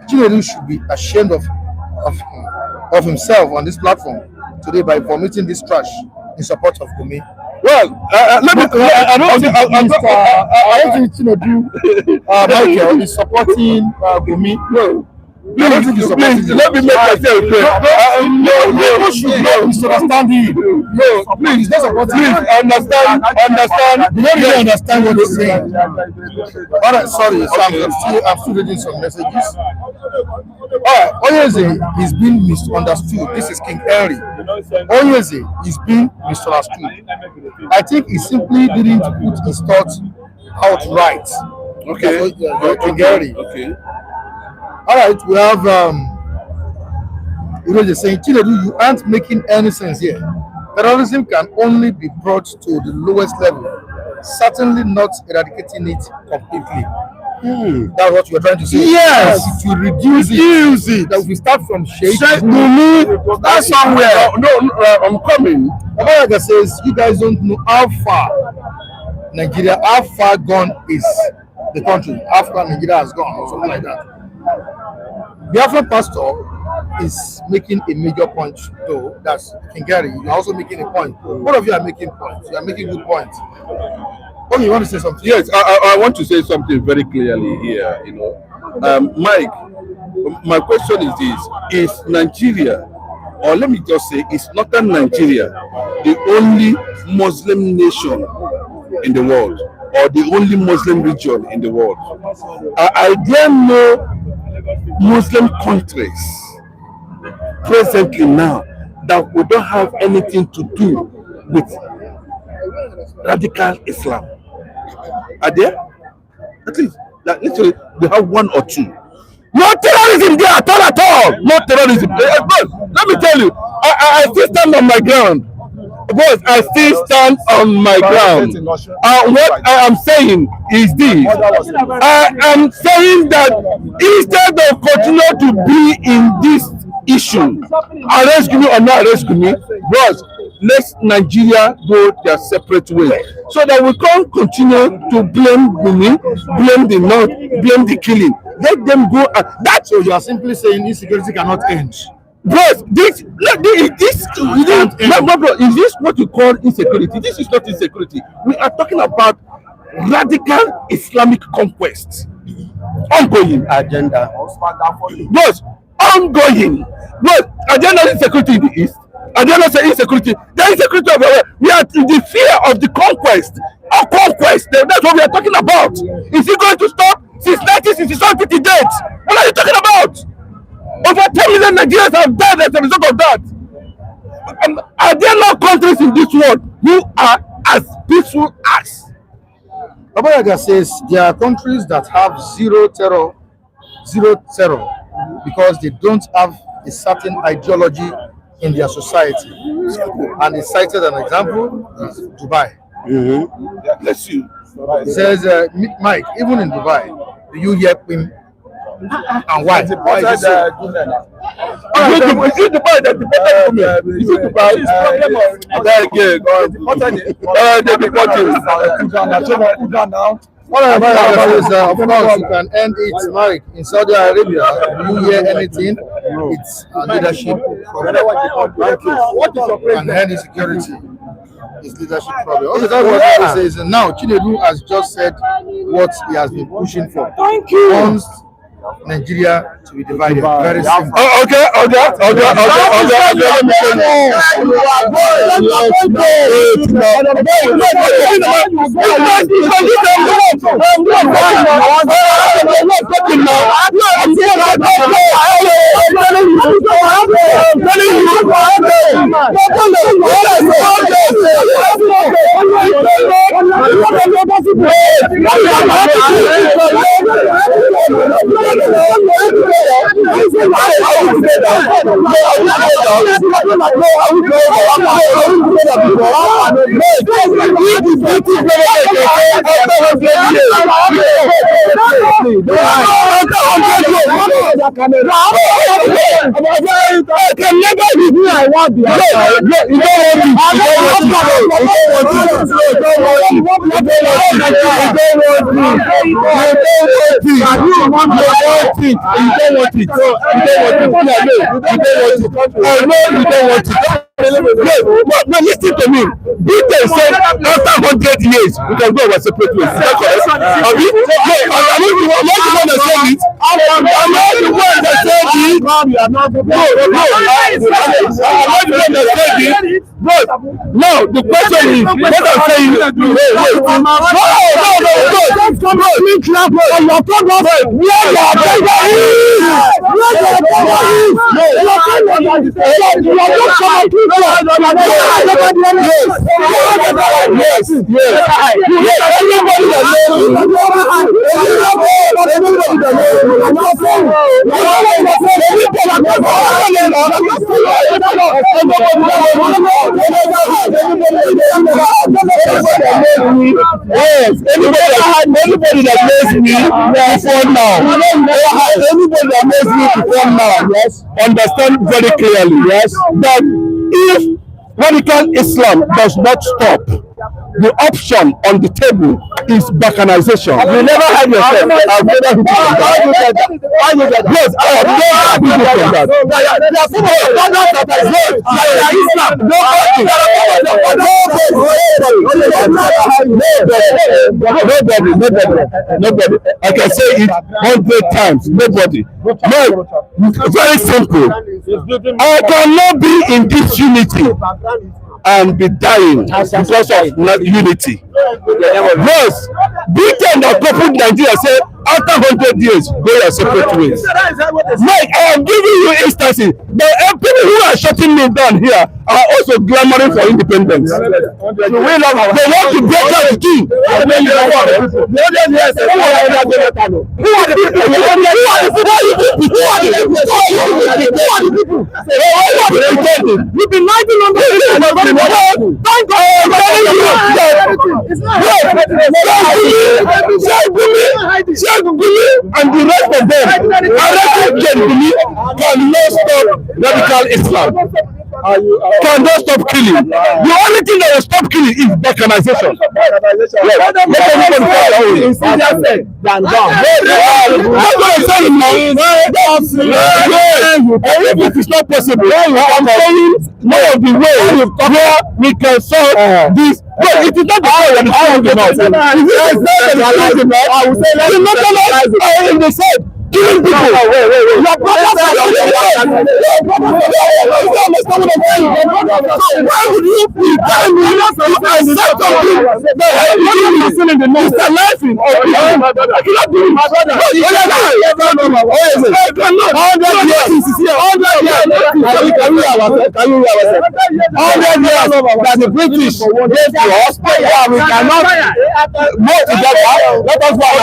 Chinedu should be ashamed of himself on this platform today by vomiting this trash in support of Gumi. Well, I don't think Chinedu Michael is supporting Gumi. No. Please, let me make myself clear. No, should not misunderstand him. No, please, understand. You don't really understand what he's saying. All right, sorry, so I'm still reading some messages. All right, Onyeze is being misunderstood. This is King Henry. Onyeze is being misunderstood. I think he simply didn't put his thoughts out right. Okay. King Henry. Okay. All right, we have Rejoin saying, Chinedu, you aren't making any sense here. Terrorism can only be brought to the lowest level, certainly not eradicating it completely. That's what you're trying to say. Yes, it will reduce it. That we start from Sheikh Gumi, that's somewhere. No, I'm coming. America says you guys don't know how far Nigeria, how far gone is the country, how far Nigeria has gone, or something like that. Biafran pastor is making a major point, though. That's Kingari. You're also making a point. Both of you are making points. You are making good points. Oh, you want to say something? Yes, I want to say something very clearly here. Mike, my question is this: is Nigeria, or let me just say, is Northern Nigeria the only Muslim nation in the world, or the only Muslim region in the world? I dare know Muslim countries presently now that we don't have anything to do with radical Islam. Are there? At least, like, literally, we have one or two. No terrorism there at all. No terrorism. But let me tell you, I still stand on my ground. Boss, I still stand on my ground. What I am saying is this. I am saying that instead of continue to be in this issue, arrest Gumi or not arrest Gumi, boss, let Nigeria go their separate way, so that we can't continue to blame Gumi, blame the North, blame the killing. Let them go. So you are simply saying insecurity cannot end. Bros, is this what you call insecurity? This is not insecurity. We are talking about radical Islamic conquest. Ongoing agenda. Bros, ongoing. Bros, agenda is insecurity in the East. Agenda is insecurity. The insecurity of we are in the fear of the conquest. Or conquest. That's what we are talking about. Is it going to stop? Since 1967 to date. What are you talking about? Over 10 million Nigerians have died as a result of that. Are there no countries in this world who are as peaceful as? Babayaga says there are countries that have zero terror, because they don't have a certain ideology in their society. And he cited an example is Dubai. Bless you. He says, Mike, even in Dubai, do you hear him? And why? Why is it so? Is it Dubai that deported Gumi? Is it Dubai? Of course, you can end it, Mike. In Saudi Arabia, do you hear anything? It's a leadership problem. What is your plan? And end insecurity is leadership problem. Okay, that's what he says. Now, Chinedu has just said what he has been pushing for. Thank you. Wants Nigeria to be divided. Very simple. Okay. No, listen to me. Britain said after 100 years we can go our separate ways. Is that correct? I'm not the one that said it. I'm not the one that said it. I'm not the one that said it. But now the question is, what I'm saying is, yes, anybody that knows me before now, anybody that knows me before now, yes, understand very clearly, yes, that if radical Islam does not stop, the option on the table is balkanization. You never had yourself. I've never hit you from that. Yes, I have never hit you from that. Nobody. I can say it 100 times. Nobody. No, very simple. I cannot be in this unity and be dying because of not unity. Yes, Britain that coupled Nigeria say after 100 years go your separate ways. Mike, I am giving you instances. The people who are shutting me down here are also clamoring for independence. They want to break out the king. Who are the people? You've been lying on the thank God. Sheikh Gumi and the rest of them, Lt.Gen cannot stop radical Islam. Cannot stop killing. The only thing that will stop killing is balkanization. If it is not possible, I'm saying one of the ways where we can solve this. No, it is not the way that is enough. I will say let's in the same. Killing people. Your brothers are why would you be telling me to accept something that is the laughing or I cannot do it. That the British gave to us, we cannot work together. Let us work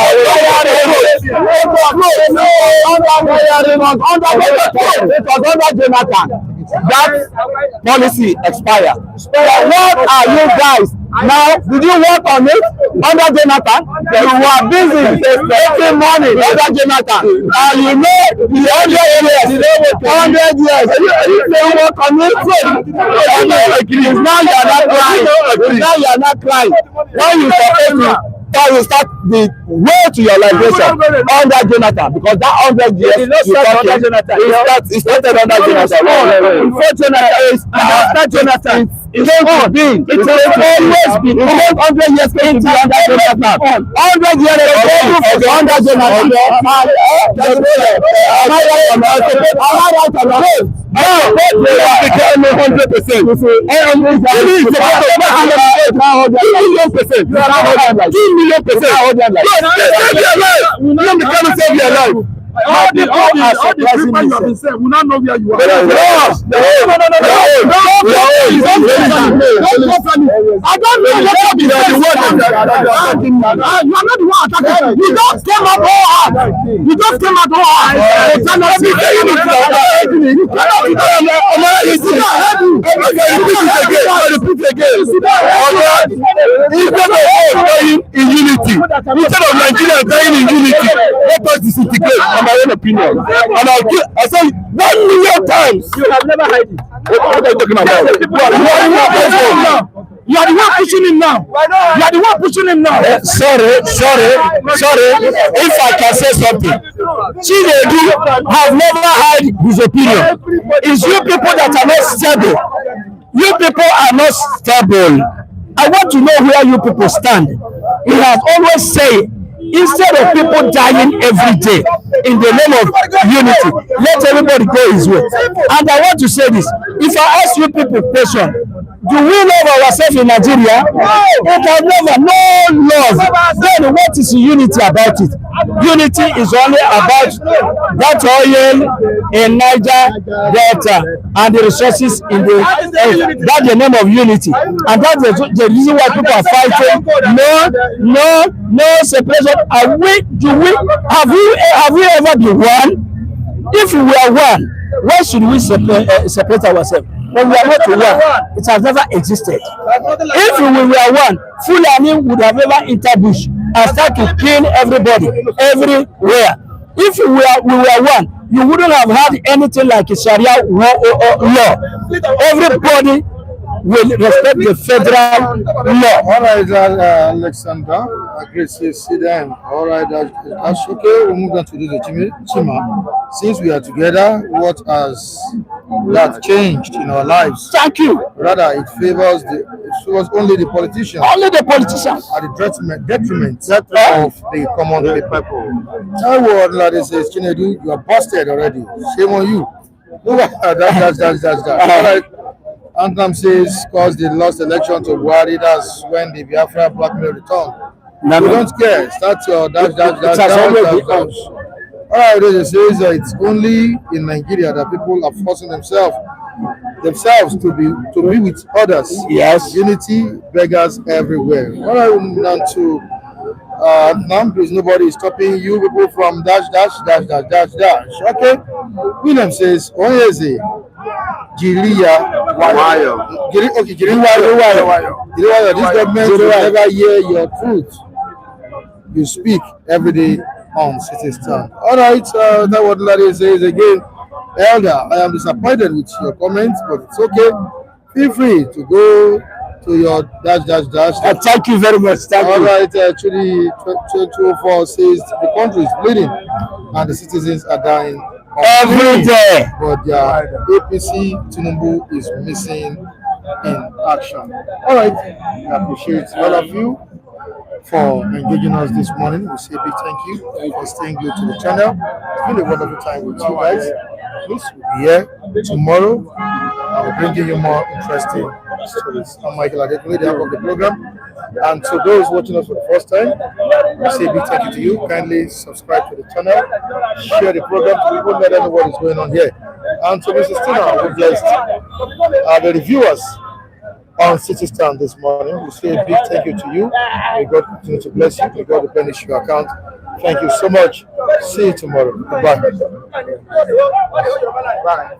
under Jonathan. That policy expired. What are you guys now? Did you work on it under Jonathan? You were busy making money under Jonathan, and you know the 100 years. If they work on it, now you are not crying. Now you are not crying. When you that will start the way to your liberation under Jonathan, because that 100 years it started under Jonathan. Before Jonathan, it won't be. It will always be. It won't 100 years into under Jonathan. 100 years ago under Jonathan. Now, they became 100%. 2 million percent. Save your life. All the people you have been saying will not know where you are. I don't know what you are. You are not the one attacking. You just came out all hard. You just came out all hard. In unity, instead of Nigeria dying in unity, let us disintegrate. My own opinion, and I say 1 million times. You have never had it. What are you talking about? You are the one pushing him now. You are the one pushing him now. Sorry. If I can say something, Chinedu have never had his opinion. It's you people that are not stable. You people are not stable. I want to know where you people stand. He has always said, instead of people dying every day in the name of unity, let everybody go his way. And I want to say this. If I ask you people question, do we love ourselves in Nigeria? It has never, no love. Then what is unity about it? Unity is only about that oil in Niger Delta and the resources in the that's the name of unity. And that's the reason why people are fighting. No separation. Have we ever been one? If we are one, why should we separate ourselves? When we are not one, it has never existed. If we were one, Fulani would have never entered bush and start to kill everybody everywhere. If we were one, you wouldn't have had anything like a Sharia law. Everybody will respect the federal law. All right, Alexander. Great to see them. All right, that's okay. We'll move on to the Chima. Since we are together, what has that changed in our lives? Thank you. Rather, it favors only the politicians. Only the politicians. At the detriment of the common people. Tell what Ladi says, Chinedu, you are busted already. Shame on you. That's. All right. Anthem says, cause they lost election to Buhari, that's when the Biafra blackmail return. We don't care. Start your dash. All right, it says it's only in Nigeria that people are forcing themselves to be with others. Yes. Unity beggars everywhere. All right, now to please, nobody is stopping you people from dash. Okay. William says, Onyeze, Jiriya, Wayo. Jiriya, this government will never hear your truth. You speak every day on City Stand. All right, that's what Ladi says again. Elder, I am disappointed with your comments, but it's okay. Feel free to go to your dash. Thank you very much. All right, actually, 2204 says the country is bleeding and the citizens are dying every day. But APC Tinubu is missing in action. All right, I appreciate all of you for engaging us this morning. We say a big thank you for staying glued to the channel. It's been a wonderful time with you guys. Please, we'll be here tomorrow. I'll bring you more interesting stories. I'm Michael Adekule, the host of the program. And to those watching us for the first time, we say a big thank you to you. Kindly subscribe to the channel, share the program to people, let them know what is going on here. And to Mrs. Tina, who blessed the reviewers on City Stand this morning. We say a big thank you to you. May God continue to bless you. May God replenish your account. Thank you so much. See you tomorrow. Goodbye. Bye.